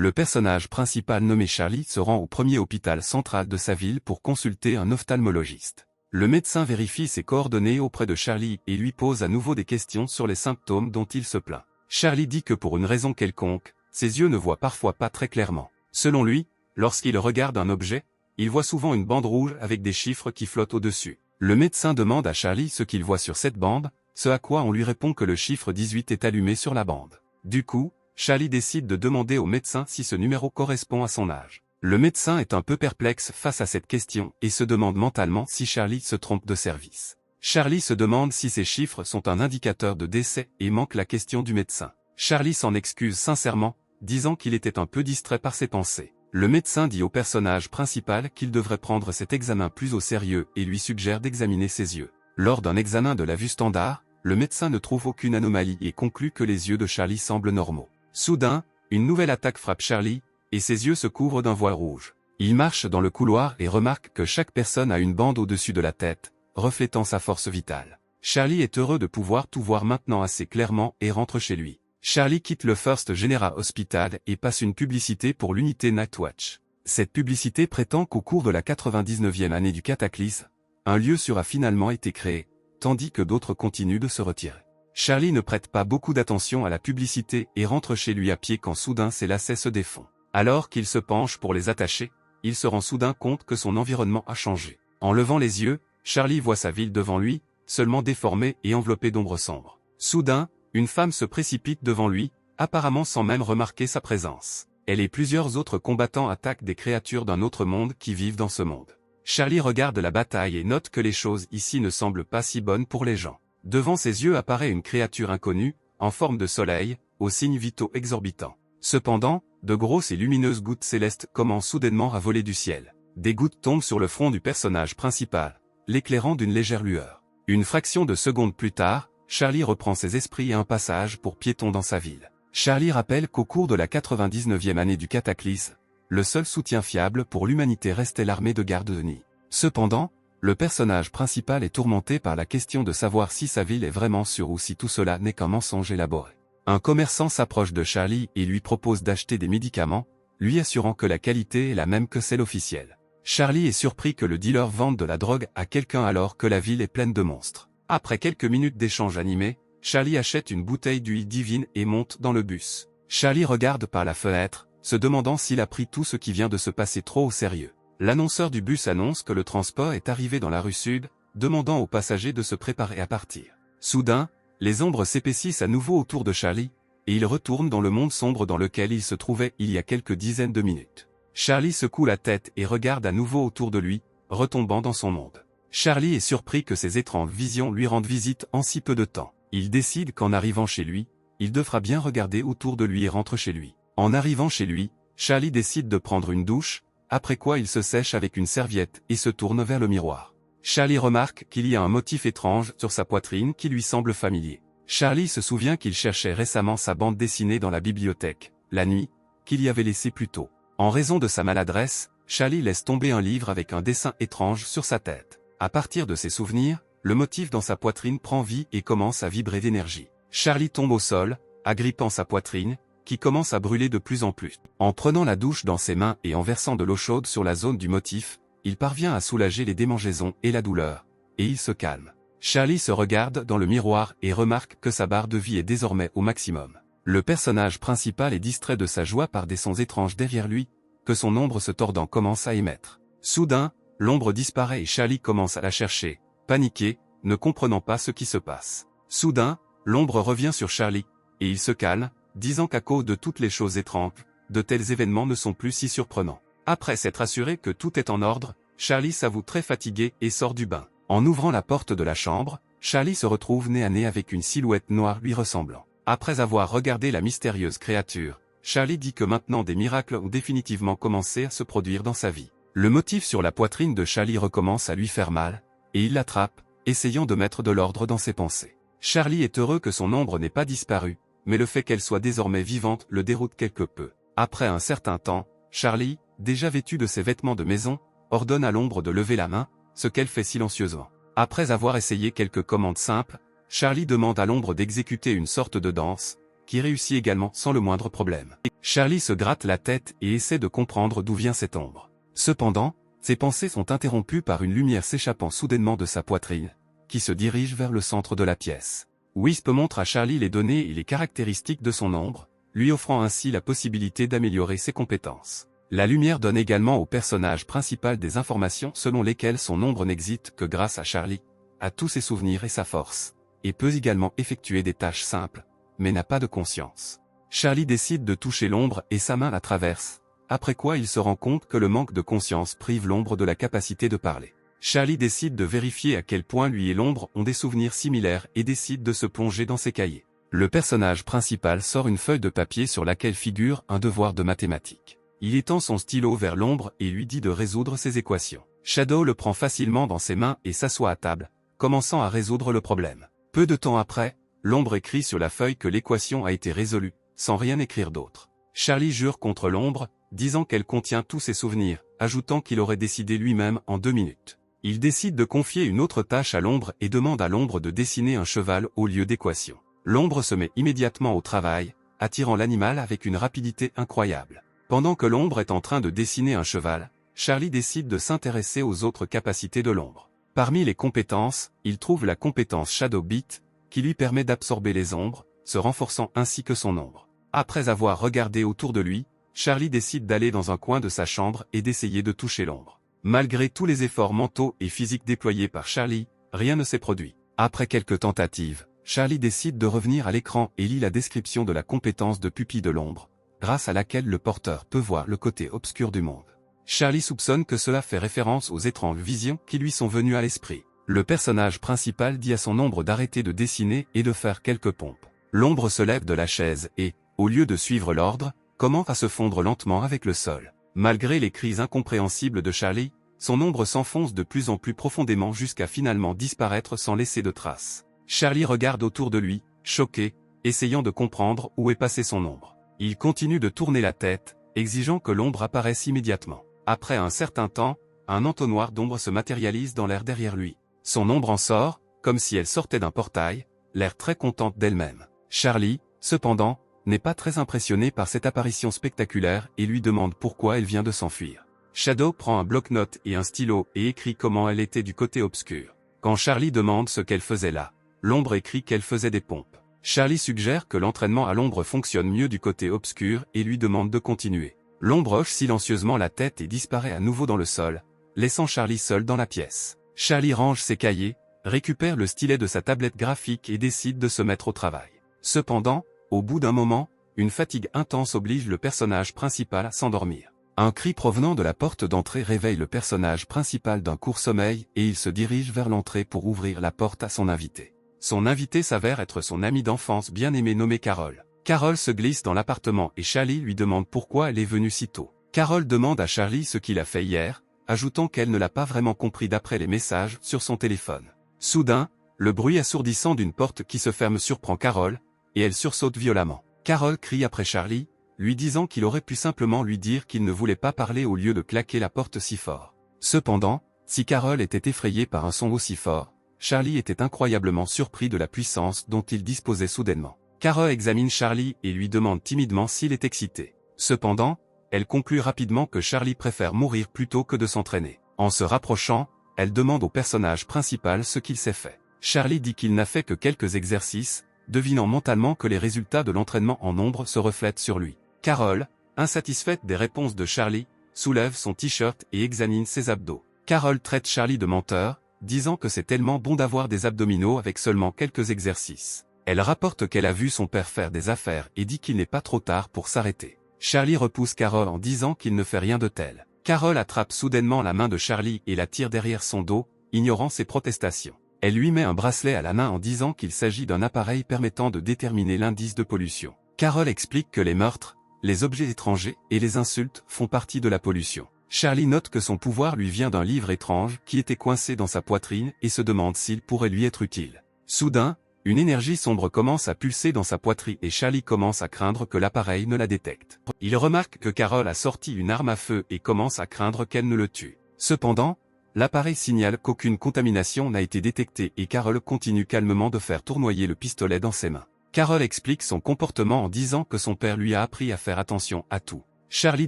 Le personnage principal nommé Charlie se rend au premier hôpital central de sa ville pour consulter un ophtalmologiste. Le médecin vérifie ses coordonnées auprès de Charlie et lui pose à nouveau des questions sur les symptômes dont il se plaint. Charlie dit que pour une raison quelconque, ses yeux ne voient parfois pas très clairement. Selon lui, lorsqu'il regarde un objet, il voit souvent une bande rouge avec des chiffres qui flottent au-dessus. Le médecin demande à Charlie ce qu'il voit sur cette bande, ce à quoi on lui répond que le chiffre 18 est allumé sur la bande. Du coup, Charlie décide de demander au médecin si ce numéro correspond à son âge. Le médecin est un peu perplexe face à cette question et se demande mentalement si Charlie se trompe de service. Charlie se demande si ces chiffres sont un indicateur de décès et manque la question du médecin. Charlie s'en excuse sincèrement, disant qu'il était un peu distrait par ses pensées. Le médecin dit au personnage principal qu'il devrait prendre cet examen plus au sérieux et lui suggère d'examiner ses yeux. Lors d'un examen de la vue standard, le médecin ne trouve aucune anomalie et conclut que les yeux de Charlie semblent normaux. Soudain, une nouvelle attaque frappe Charlie, et ses yeux se couvrent d'un voile rouge. Il marche dans le couloir et remarque que chaque personne a une bande au-dessus de la tête, reflétant sa force vitale. Charlie est heureux de pouvoir tout voir maintenant assez clairement et rentre chez lui. Charlie quitte le First General Hospital et passe une publicité pour l'unité Nightwatch. Cette publicité prétend qu'au cours de la 99e année du cataclysme, un lieu sûr a finalement été créé, tandis que d'autres continuent de se retirer. Charlie ne prête pas beaucoup d'attention à la publicité et rentre chez lui à pied quand soudain ses lacets se défont. Alors qu'il se penche pour les attacher, il se rend soudain compte que son environnement a changé. En levant les yeux, Charlie voit sa ville devant lui, seulement déformée et enveloppée d'ombres sombres. Soudain, une femme se précipite devant lui, apparemment sans même remarquer sa présence. Elle et plusieurs autres combattants attaquent des créatures d'un autre monde qui vivent dans ce monde. Charlie regarde la bataille et note que les choses ici ne semblent pas si bonnes pour les gens. Devant ses yeux apparaît une créature inconnue, en forme de soleil, aux signes vitaux exorbitants. Cependant, de grosses et lumineuses gouttes célestes commencent soudainement à voler du ciel. Des gouttes tombent sur le front du personnage principal, l'éclairant d'une légère lueur. Une fraction de seconde plus tard, Charlie reprend ses esprits et un passage pour piétons dans sa ville. Charlie rappelle qu'au cours de la 99e année du cataclysme, le seul soutien fiable pour l'humanité restait l'armée de garde de nuit. Cependant, le personnage principal est tourmenté par la question de savoir si sa ville est vraiment sûre ou si tout cela n'est qu'un mensonge élaboré. Un commerçant s'approche de Charlie et lui propose d'acheter des médicaments, lui assurant que la qualité est la même que celle officielle. Charlie est surpris que le dealer vende de la drogue à quelqu'un alors que la ville est pleine de monstres. Après quelques minutes d'échange animé, Charlie achète une bouteille d'huile divine et monte dans le bus. Charlie regarde par la fenêtre, se demandant s'il a pris tout ce qui vient de se passer trop au sérieux. L'annonceur du bus annonce que le transport est arrivé dans la rue sud, demandant aux passagers de se préparer à partir. Soudain, les ombres s'épaississent à nouveau autour de Charlie, et il retourne dans le monde sombre dans lequel il se trouvait il y a quelques dizaines de minutes. Charlie secoue la tête et regarde à nouveau autour de lui, retombant dans son monde. Charlie est surpris que ces étranges visions lui rendent visite en si peu de temps. Il décide qu'en arrivant chez lui, il devra bien regarder autour de lui et rentre chez lui. En arrivant chez lui, Charlie décide de prendre une douche, après quoi il se sèche avec une serviette et se tourne vers le miroir. Charlie remarque qu'il y a un motif étrange sur sa poitrine qui lui semble familier. Charlie se souvient qu'il cherchait récemment sa bande dessinée dans la bibliothèque, la nuit, qu'il y avait laissée plus tôt. En raison de sa maladresse, Charlie laisse tomber un livre avec un dessin étrange sur sa tête. À partir de ses souvenirs, le motif dans sa poitrine prend vie et commence à vibrer d'énergie. Charlie tombe au sol, agrippant sa poitrine, qui commence à brûler de plus en plus. En prenant la douche dans ses mains et en versant de l'eau chaude sur la zone du motif, il parvient à soulager les démangeaisons et la douleur, et il se calme. Charlie se regarde dans le miroir et remarque que sa barre de vie est désormais au maximum. Le personnage principal est distrait de sa joie par des sons étranges derrière lui, que son ombre se tordant commence à émettre. Soudain, l'ombre disparaît et Charlie commence à la chercher, paniqué, ne comprenant pas ce qui se passe. Soudain, l'ombre revient sur Charlie, et il se calme, disant qu'à cause de toutes les choses étranges, de tels événements ne sont plus si surprenants. Après s'être assuré que tout est en ordre, Charlie s'avoue très fatigué et sort du bain. En ouvrant la porte de la chambre, Charlie se retrouve nez à nez avec une silhouette noire lui ressemblant. Après avoir regardé la mystérieuse créature, Charlie dit que maintenant des miracles ont définitivement commencé à se produire dans sa vie. Le motif sur la poitrine de Charlie recommence à lui faire mal, et il l'attrape, essayant de mettre de l'ordre dans ses pensées. Charlie est heureux que son ombre n'ait pas disparu, mais le fait qu'elle soit désormais vivante le déroute quelque peu. Après un certain temps, Charlie, déjà vêtu de ses vêtements de maison, ordonne à l'ombre de lever la main, ce qu'elle fait silencieusement. Après avoir essayé quelques commandes simples, Charlie demande à l'ombre d'exécuter une sorte de danse, qui réussit également sans le moindre problème. Charlie se gratte la tête et essaie de comprendre d'où vient cette ombre. Cependant, ses pensées sont interrompues par une lumière s'échappant soudainement de sa poitrine, qui se dirige vers le centre de la pièce. Wisp montre à Charlie les données et les caractéristiques de son ombre, lui offrant ainsi la possibilité d'améliorer ses compétences. La lumière donne également au personnage principal des informations selon lesquelles son ombre n'existe que grâce à Charlie, à tous ses souvenirs et sa force, et peut également effectuer des tâches simples, mais n'a pas de conscience. Charlie décide de toucher l'ombre et sa main la traverse, après quoi il se rend compte que le manque de conscience prive l'ombre de la capacité de parler. Charlie décide de vérifier à quel point lui et l'ombre ont des souvenirs similaires et décide de se plonger dans ses cahiers. Le personnage principal sort une feuille de papier sur laquelle figure un devoir de mathématiques. Il étend son stylo vers l'ombre et lui dit de résoudre ses équations. Shadow le prend facilement dans ses mains et s'assoit à table, commençant à résoudre le problème. Peu de temps après, l'ombre écrit sur la feuille que l'équation a été résolue, sans rien écrire d'autre. Charlie jure contre l'ombre, disant qu'elle contient tous ses souvenirs, ajoutant qu'il aurait décidé lui-même en 2 minutes. Il décide de confier une autre tâche à l'ombre et demande à l'ombre de dessiner un cheval au lieu d'équation. L'ombre se met immédiatement au travail, attirant l'animal avec une rapidité incroyable. Pendant que l'ombre est en train de dessiner un cheval, Charlie décide de s'intéresser aux autres capacités de l'ombre. Parmi les compétences, il trouve la compétence Shadow Beat, qui lui permet d'absorber les ombres, se renforçant ainsi que son ombre. Après avoir regardé autour de lui, Charlie décide d'aller dans un coin de sa chambre et d'essayer de toucher l'ombre. Malgré tous les efforts mentaux et physiques déployés par Charlie, rien ne s'est produit. Après quelques tentatives, Charlie décide de revenir à l'écran et lit la description de la compétence de pupille de l'ombre, grâce à laquelle le porteur peut voir le côté obscur du monde. Charlie soupçonne que cela fait référence aux étranges visions qui lui sont venues à l'esprit. Le personnage principal dit à son ombre d'arrêter de dessiner et de faire quelques pompes. L'ombre se lève de la chaise et, au lieu de suivre l'ordre, commence à se fondre lentement avec le sol. Malgré les cris incompréhensibles de Charlie, son ombre s'enfonce de plus en plus profondément jusqu'à finalement disparaître sans laisser de traces. Charlie regarde autour de lui, choqué, essayant de comprendre où est passée son ombre. Il continue de tourner la tête, exigeant que l'ombre apparaisse immédiatement. Après un certain temps, un entonnoir d'ombre se matérialise dans l'air derrière lui. Son ombre en sort, comme si elle sortait d'un portail, l'air très contente d'elle-même. Charlie, cependant, n'est pas très impressionné par cette apparition spectaculaire et lui demande pourquoi elle vient de s'enfuir. Shadow prend un bloc-notes et un stylo et écrit comment elle était du côté obscur. Quand Charlie demande ce qu'elle faisait là, l'ombre écrit qu'elle faisait des pompes. Charlie suggère que l'entraînement à l'ombre fonctionne mieux du côté obscur et lui demande de continuer. L'ombre hoche silencieusement la tête et disparaît à nouveau dans le sol, laissant Charlie seul dans la pièce. Charlie range ses cahiers, récupère le stylet de sa tablette graphique et décide de se mettre au travail. Cependant, au bout d'un moment, une fatigue intense oblige le personnage principal à s'endormir. Un cri provenant de la porte d'entrée réveille le personnage principal d'un court sommeil et il se dirige vers l'entrée pour ouvrir la porte à son invité. Son invité s'avère être son amie d'enfance bien-aimée nommée Carol. Carol se glisse dans l'appartement et Charlie lui demande pourquoi elle est venue si tôt. Carol demande à Charlie ce qu'il a fait hier, ajoutant qu'elle ne l'a pas vraiment compris d'après les messages sur son téléphone. Soudain, le bruit assourdissant d'une porte qui se ferme surprend Carol, et elle sursaute violemment. Carol crie après Charlie, lui disant qu'il aurait pu simplement lui dire qu'il ne voulait pas parler au lieu de claquer la porte si fort. Cependant, si Carol était effrayée par un son aussi fort, Charlie était incroyablement surpris de la puissance dont il disposait soudainement. Carol examine Charlie et lui demande timidement s'il est excité. Cependant, elle conclut rapidement que Charlie préfère mourir plutôt que de s'entraîner. En se rapprochant, elle demande au personnage principal ce qu'il s'est fait. Charlie dit qu'il n'a fait que quelques exercices, devinant mentalement que les résultats de l'entraînement en ombre se reflètent sur lui. Carol, insatisfaite des réponses de Charlie, soulève son t-shirt et examine ses abdos. Carol traite Charlie de menteur, disant que c'est tellement bon d'avoir des abdominaux avec seulement quelques exercices. Elle rapporte qu'elle a vu son père faire des affaires et dit qu'il n'est pas trop tard pour s'arrêter. Charlie repousse Carol en disant qu'il ne fait rien de tel. Carol attrape soudainement la main de Charlie et la tire derrière son dos, ignorant ses protestations. Elle lui met un bracelet à la main en disant qu'il s'agit d'un appareil permettant de déterminer l'indice de pollution. Carol explique que les meurtres, les objets étrangers et les insultes font partie de la pollution. Charlie note que son pouvoir lui vient d'un livre étrange qui était coincé dans sa poitrine et se demande s'il pourrait lui être utile. Soudain, une énergie sombre commence à pulser dans sa poitrine et Charlie commence à craindre que l'appareil ne la détecte. Il remarque que Carol a sorti une arme à feu et commence à craindre qu'elle ne le tue. Cependant, l'appareil signale qu'aucune contamination n'a été détectée et Carol continue calmement de faire tournoyer le pistolet dans ses mains. Carol explique son comportement en disant que son père lui a appris à faire attention à tout. Charlie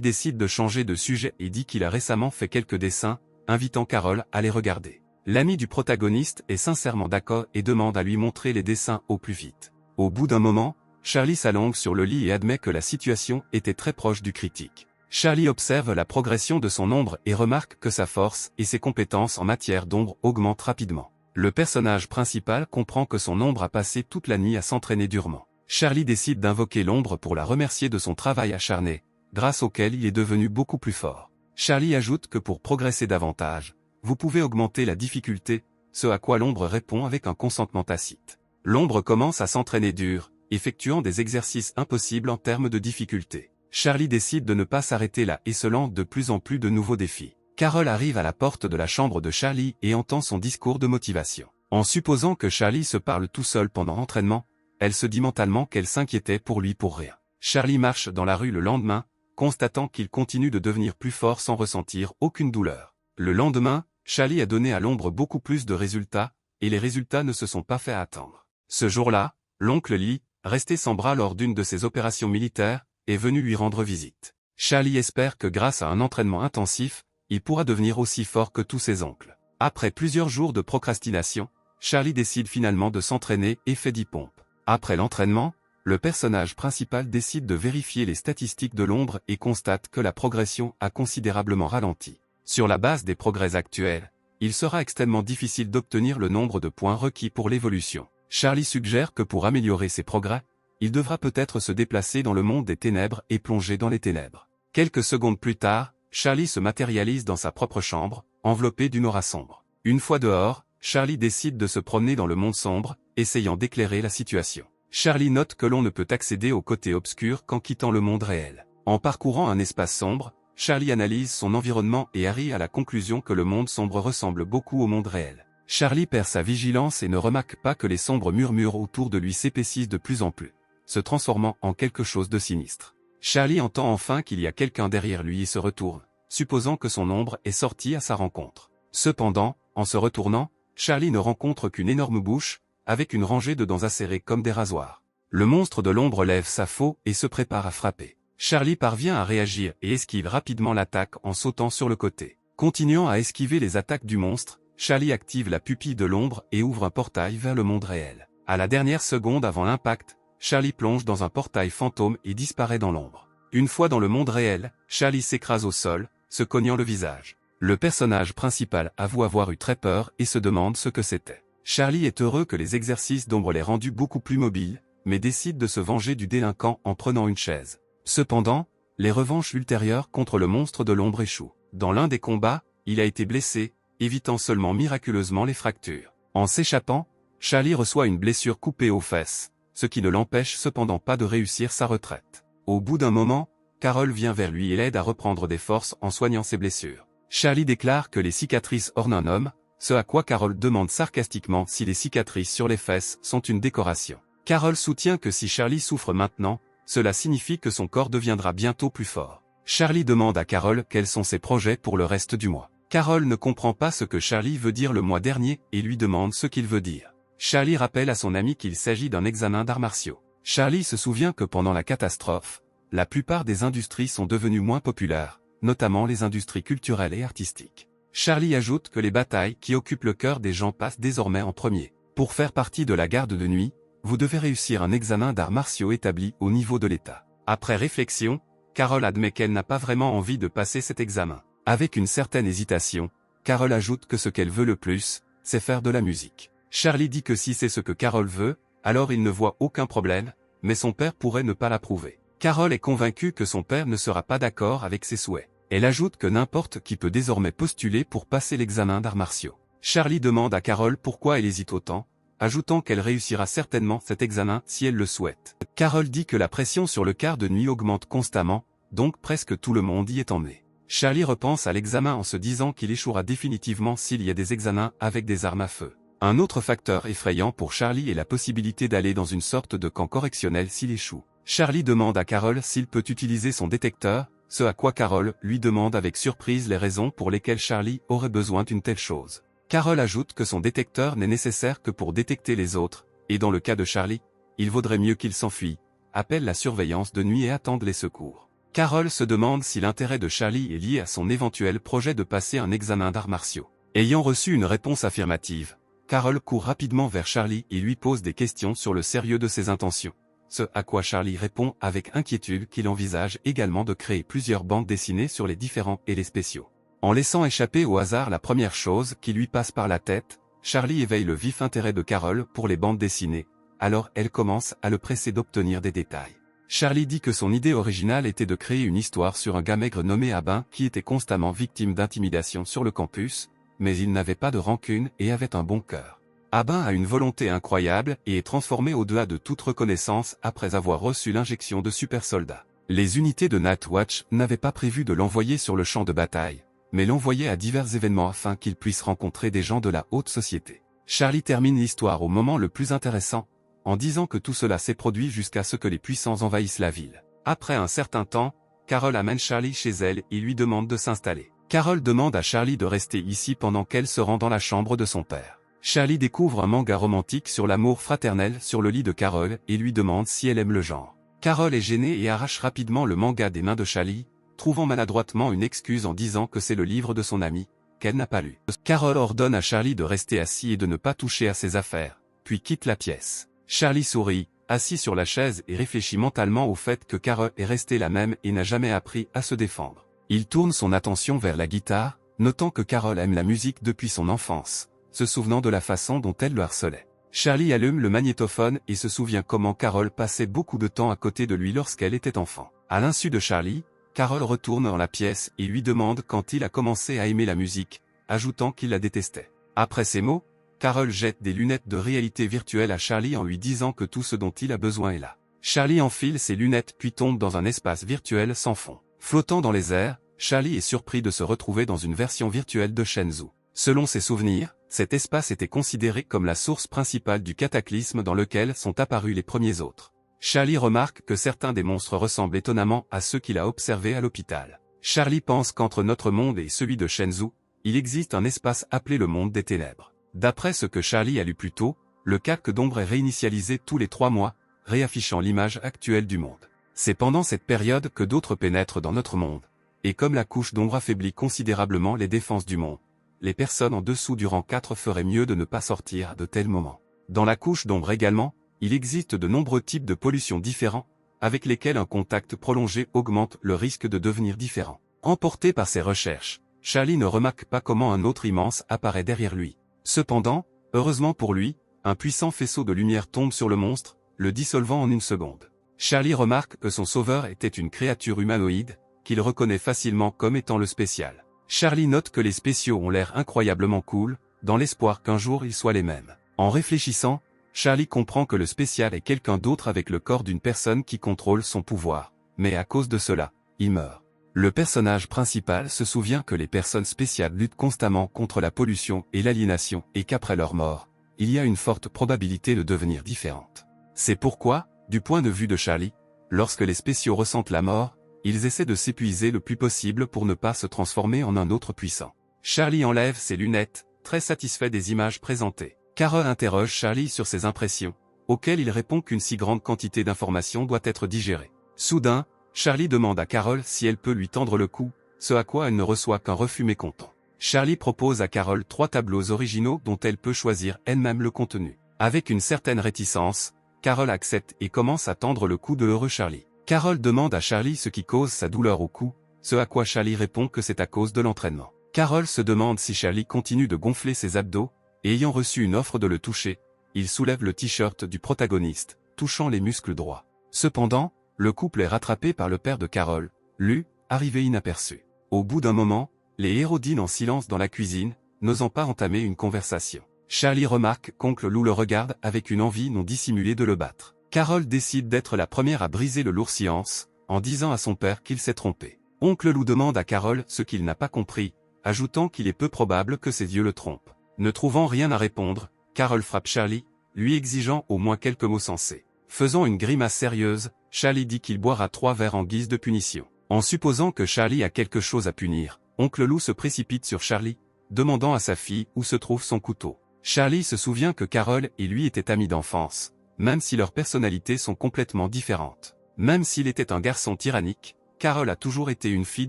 décide de changer de sujet et dit qu'il a récemment fait quelques dessins, invitant Carol à les regarder. L'ami du protagoniste est sincèrement d'accord et demande à lui montrer les dessins au plus vite. Au bout d'un moment, Charlie s'allonge sur le lit et admet que la situation était très proche du critique. Charlie observe la progression de son ombre et remarque que sa force et ses compétences en matière d'ombre augmentent rapidement. Le personnage principal comprend que son ombre a passé toute la nuit à s'entraîner durement. Charlie décide d'invoquer l'ombre pour la remercier de son travail acharné, grâce auquel il est devenu beaucoup plus fort. Charlie ajoute que pour progresser davantage, vous pouvez augmenter la difficulté, ce à quoi l'ombre répond avec un consentement tacite. L'ombre commence à s'entraîner dur, effectuant des exercices impossibles en termes de difficulté. Charlie décide de ne pas s'arrêter là et se lance de plus en plus de nouveaux défis. Carol arrive à la porte de la chambre de Charlie et entend son discours de motivation. En supposant que Charlie se parle tout seul pendant l'entraînement, elle se dit mentalement qu'elle s'inquiétait pour lui pour rien. Charlie marche dans la rue le lendemain, constatant qu'il continue de devenir plus fort sans ressentir aucune douleur. Le lendemain, Charlie a donné à l'ombre beaucoup plus de résultats, et les résultats ne se sont pas fait attendre. Ce jour-là, l'oncle Lee, resté sans bras lors d'une de ses opérations militaires, est venu lui rendre visite. Charlie espère que grâce à un entraînement intensif, il pourra devenir aussi fort que tous ses oncles. Après plusieurs jours de procrastination, Charlie décide finalement de s'entraîner et fait 10 pompes. Après l'entraînement, le personnage principal décide de vérifier les statistiques de l'ombre et constate que la progression a considérablement ralenti. Sur la base des progrès actuels, il sera extrêmement difficile d'obtenir le nombre de points requis pour l'évolution. Charlie suggère que pour améliorer ses progrès, il devra peut-être se déplacer dans le monde des ténèbres et plonger dans les ténèbres. Quelques secondes plus tard, Charlie se matérialise dans sa propre chambre, enveloppé d'une aura sombre. Une fois dehors, Charlie décide de se promener dans le monde sombre, essayant d'éclairer la situation. Charlie note que l'on ne peut accéder au côté obscur qu'en quittant le monde réel. En parcourant un espace sombre, Charlie analyse son environnement et arrive à la conclusion que le monde sombre ressemble beaucoup au monde réel. Charlie perd sa vigilance et ne remarque pas que les sombres murmures autour de lui s'épaississent de plus en plus, se transformant en quelque chose de sinistre. Charlie entend enfin qu'il y a quelqu'un derrière lui et se retourne, supposant que son ombre est sortie à sa rencontre. Cependant, en se retournant, Charlie ne rencontre qu'une énorme bouche, avec une rangée de dents acérées comme des rasoirs. Le monstre de l'ombre lève sa faux et se prépare à frapper. Charlie parvient à réagir et esquive rapidement l'attaque en sautant sur le côté. Continuant à esquiver les attaques du monstre, Charlie active la pupille de l'ombre et ouvre un portail vers le monde réel. À la dernière seconde avant l'impact, Charlie plonge dans un portail fantôme et disparaît dans l'ombre. Une fois dans le monde réel, Charlie s'écrase au sol, se cognant le visage. Le personnage principal avoue avoir eu très peur et se demande ce que c'était. Charlie est heureux que les exercices d'ombre l'aient rendu beaucoup plus mobile, mais décide de se venger du délinquant en prenant une chaise. Cependant, les revanches ultérieures contre le monstre de l'ombre échouent. Dans l'un des combats, il a été blessé, évitant seulement miraculeusement les fractures. En s'échappant, Charlie reçoit une blessure coupée aux fesses, ce qui ne l'empêche cependant pas de réussir sa retraite. Au bout d'un moment, Carol vient vers lui et l'aide à reprendre des forces en soignant ses blessures. Charlie déclare que les cicatrices ornent un homme, ce à quoi Carol demande sarcastiquement si les cicatrices sur les fesses sont une décoration. Carol soutient que si Charlie souffre maintenant, cela signifie que son corps deviendra bientôt plus fort. Charlie demande à Carol quels sont ses projets pour le reste du mois. Carol ne comprend pas ce que Charlie veut dire le mois dernier et lui demande ce qu'il veut dire. Charlie rappelle à son ami qu'il s'agit d'un examen d'arts martiaux. Charlie se souvient que pendant la catastrophe, la plupart des industries sont devenues moins populaires, notamment les industries culturelles et artistiques. Charlie ajoute que les batailles qui occupent le cœur des gens passent désormais en premier. Pour faire partie de la garde de nuit, vous devez réussir un examen d'arts martiaux établi au niveau de l'État. Après réflexion, Carol admet qu'elle n'a pas vraiment envie de passer cet examen. Avec une certaine hésitation, Carol ajoute que ce qu'elle veut le plus, c'est faire de la musique. Charlie dit que si c'est ce que Carol veut, alors il ne voit aucun problème, mais son père pourrait ne pas l'approuver. Carol est convaincue que son père ne sera pas d'accord avec ses souhaits. Elle ajoute que n'importe qui peut désormais postuler pour passer l'examen d'arts martiaux. Charlie demande à Carol pourquoi elle hésite autant, ajoutant qu'elle réussira certainement cet examen si elle le souhaite. Carol dit que la pression sur le quart de nuit augmente constamment, donc presque tout le monde y est emmené. Charlie repense à l'examen en se disant qu'il échouera définitivement s'il y a des examens avec des armes à feu. Un autre facteur effrayant pour Charlie est la possibilité d'aller dans une sorte de camp correctionnel s'il échoue. Charlie demande à Carol s'il peut utiliser son détecteur, ce à quoi Carol lui demande avec surprise les raisons pour lesquelles Charlie aurait besoin d'une telle chose. Carol ajoute que son détecteur n'est nécessaire que pour détecter les autres, et dans le cas de Charlie, il vaudrait mieux qu'il s'enfuit, appelle la surveillance de nuit et attende les secours. Carole se demande si l'intérêt de Charlie est lié à son éventuel projet de passer un examen d'arts martiaux. Ayant reçu une réponse affirmative, Carole court rapidement vers Charlie et lui pose des questions sur le sérieux de ses intentions. Ce à quoi Charlie répond avec inquiétude qu'il envisage également de créer plusieurs bandes dessinées sur les différents et les spéciaux. En laissant échapper au hasard la première chose qui lui passe par la tête, Charlie éveille le vif intérêt de Carole pour les bandes dessinées, alors elle commence à le presser d'obtenir des détails. Charlie dit que son idée originale était de créer une histoire sur un gars maigre nommé Abin qui était constamment victime d'intimidation sur le campus, mais il n'avait pas de rancune et avait un bon cœur. Abin a une volonté incroyable et est transformé au-delà de toute reconnaissance après avoir reçu l'injection de super soldats. Les unités de Nightwatch n'avaient pas prévu de l'envoyer sur le champ de bataille, mais l'envoyaient à divers événements afin qu'il puisse rencontrer des gens de la haute société. Charlie termine l'histoire au moment le plus intéressant, en disant que tout cela s'est produit jusqu'à ce que les puissants envahissent la ville. Après un certain temps, Carole amène Charlie chez elle et lui demande de s'installer. Carole demande à Charlie de rester ici pendant qu'elle se rend dans la chambre de son père. Charlie découvre un manga romantique sur l'amour fraternel sur le lit de Carole et lui demande si elle aime le genre. Carole est gênée et arrache rapidement le manga des mains de Charlie, trouvant maladroitement une excuse en disant que c'est le livre de son ami, qu'elle n'a pas lu. Carole ordonne à Charlie de rester assis et de ne pas toucher à ses affaires, puis quitte la pièce. Charlie sourit, assis sur la chaise et réfléchit mentalement au fait que Carole est restée la même et n'a jamais appris à se défendre. Il tourne son attention vers la guitare, notant que Carole aime la musique depuis son enfance, se souvenant de la façon dont elle le harcelait. Charlie allume le magnétophone et se souvient comment Carole passait beaucoup de temps à côté de lui lorsqu'elle était enfant. À l'insu de Charlie, Carole retourne dans la pièce et lui demande quand il a commencé à aimer la musique, ajoutant qu'il la détestait. Après ces mots, Carole jette des lunettes de réalité virtuelle à Charlie en lui disant que tout ce dont il a besoin est là. Charlie enfile ses lunettes puis tombe dans un espace virtuel sans fond. Flottant dans les airs, Charlie est surpris de se retrouver dans une version virtuelle de Shenzhou. Selon ses souvenirs, cet espace était considéré comme la source principale du cataclysme dans lequel sont apparus les premiers autres. Charlie remarque que certains des monstres ressemblent étonnamment à ceux qu'il a observés à l'hôpital. Charlie pense qu'entre notre monde et celui de Shenzhou, il existe un espace appelé le monde des ténèbres. D'après ce que Charlie a lu plus tôt, le calque d'ombre est réinitialisé tous les 3 mois, réaffichant l'image actuelle du monde. C'est pendant cette période que d'autres pénètrent dans notre monde, et comme la couche d'ombre affaiblit considérablement les défenses du monde, les personnes en dessous du rang 4 feraient mieux de ne pas sortir à de tels moments. Dans la couche d'ombre également, il existe de nombreux types de pollution différents, avec lesquels un contact prolongé augmente le risque de devenir différent. Emporté par ses recherches, Charlie ne remarque pas comment un autre immense apparaît derrière lui. Cependant, heureusement pour lui, un puissant faisceau de lumière tombe sur le monstre, le dissolvant en une seconde. Charlie remarque que son sauveur était une créature humanoïde, qu'il reconnaît facilement comme étant le spécial. Charlie note que les spéciaux ont l'air incroyablement cool, dans l'espoir qu'un jour ils soient les mêmes. En réfléchissant, Charlie comprend que le spécial est quelqu'un d'autre avec le corps d'une personne qui contrôle son pouvoir, mais à cause de cela, il meurt. Le personnage principal se souvient que les personnes spéciales luttent constamment contre la pollution et l'aliénation et qu'après leur mort, il y a une forte probabilité de devenir différente. C'est pourquoi, du point de vue de Charlie, lorsque les spéciaux ressentent la mort, ils essaient de s'épuiser le plus possible pour ne pas se transformer en un autre puissant. Charlie enlève ses lunettes, très satisfait des images présentées. Carole interroge Charlie sur ses impressions, auxquelles il répond qu'une si grande quantité d'informations doit être digérée. Soudain, Charlie demande à Carole si elle peut lui tendre le cou, ce à quoi elle ne reçoit qu'un refus mécontent. Charlie propose à Carole 3 tableaux originaux dont elle peut choisir elle-même le contenu. Avec une certaine réticence, Carole accepte et commence à tendre le cou de heureux Charlie. Carole demande à Charlie ce qui cause sa douleur au cou, ce à quoi Charlie répond que c'est à cause de l'entraînement. Carole se demande si Charlie continue de gonfler ses abdos, et ayant reçu une offre de le toucher, il soulève le t-shirt du protagoniste, touchant les muscles droits. Cependant, le couple est rattrapé par le père de Carole, Lu, arrivé inaperçu. Au bout d'un moment, les héros dînent en silence dans la cuisine, n'osant pas entamer une conversation. Charlie remarque qu'oncle Lou le regarde avec une envie non dissimulée de le battre. Carole décide d'être la première à briser le lourd silence, en disant à son père qu'il s'est trompé. Oncle Lou demande à Carole ce qu'il n'a pas compris, ajoutant qu'il est peu probable que ses yeux le trompent. Ne trouvant rien à répondre, Carole frappe Charlie, lui exigeant au moins quelques mots sensés. Faisant une grimace sérieuse, Charlie dit qu'il boira 3 verres en guise de punition. En supposant que Charlie a quelque chose à punir, oncle Lou se précipite sur Charlie, demandant à sa fille où se trouve son couteau. Charlie se souvient que Carole et lui étaient amis d'enfance, même si leurs personnalités sont complètement différentes. Même s'il était un garçon tyrannique, Carol a toujours été une fille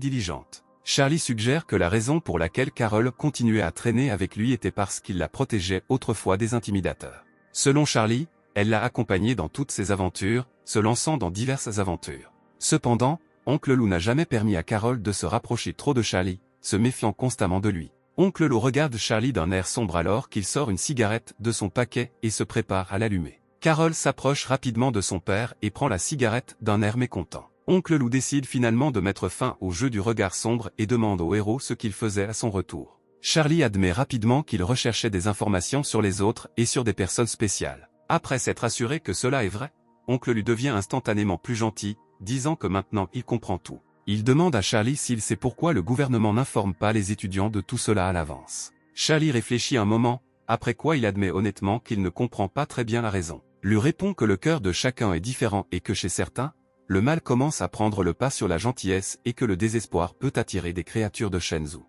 diligente. Charlie suggère que la raison pour laquelle Carol continuait à traîner avec lui était parce qu'il la protégeait autrefois des intimidateurs. Selon Charlie, elle l'a accompagné dans toutes ses aventures, se lançant dans diverses aventures. Cependant, Oncle Lou n'a jamais permis à Carol de se rapprocher trop de Charlie, se méfiant constamment de lui. Oncle Lou regarde Charlie d'un air sombre alors qu'il sort une cigarette de son paquet et se prépare à l'allumer. Carol s'approche rapidement de son père et prend la cigarette d'un air mécontent. Oncle Lou décide finalement de mettre fin au jeu du regard sombre et demande au héros ce qu'il faisait à son retour. Charlie admet rapidement qu'il recherchait des informations sur les autres et sur des personnes spéciales. Après s'être assuré que cela est vrai, Oncle Lou devient instantanément plus gentil, disant que maintenant il comprend tout. Il demande à Charlie s'il sait pourquoi le gouvernement n'informe pas les étudiants de tout cela à l'avance. Charlie réfléchit un moment, après quoi il admet honnêtement qu'il ne comprend pas très bien la raison. Lui répond que le cœur de chacun est différent et que chez certains, le mal commence à prendre le pas sur la gentillesse et que le désespoir peut attirer des créatures de Shenzhou.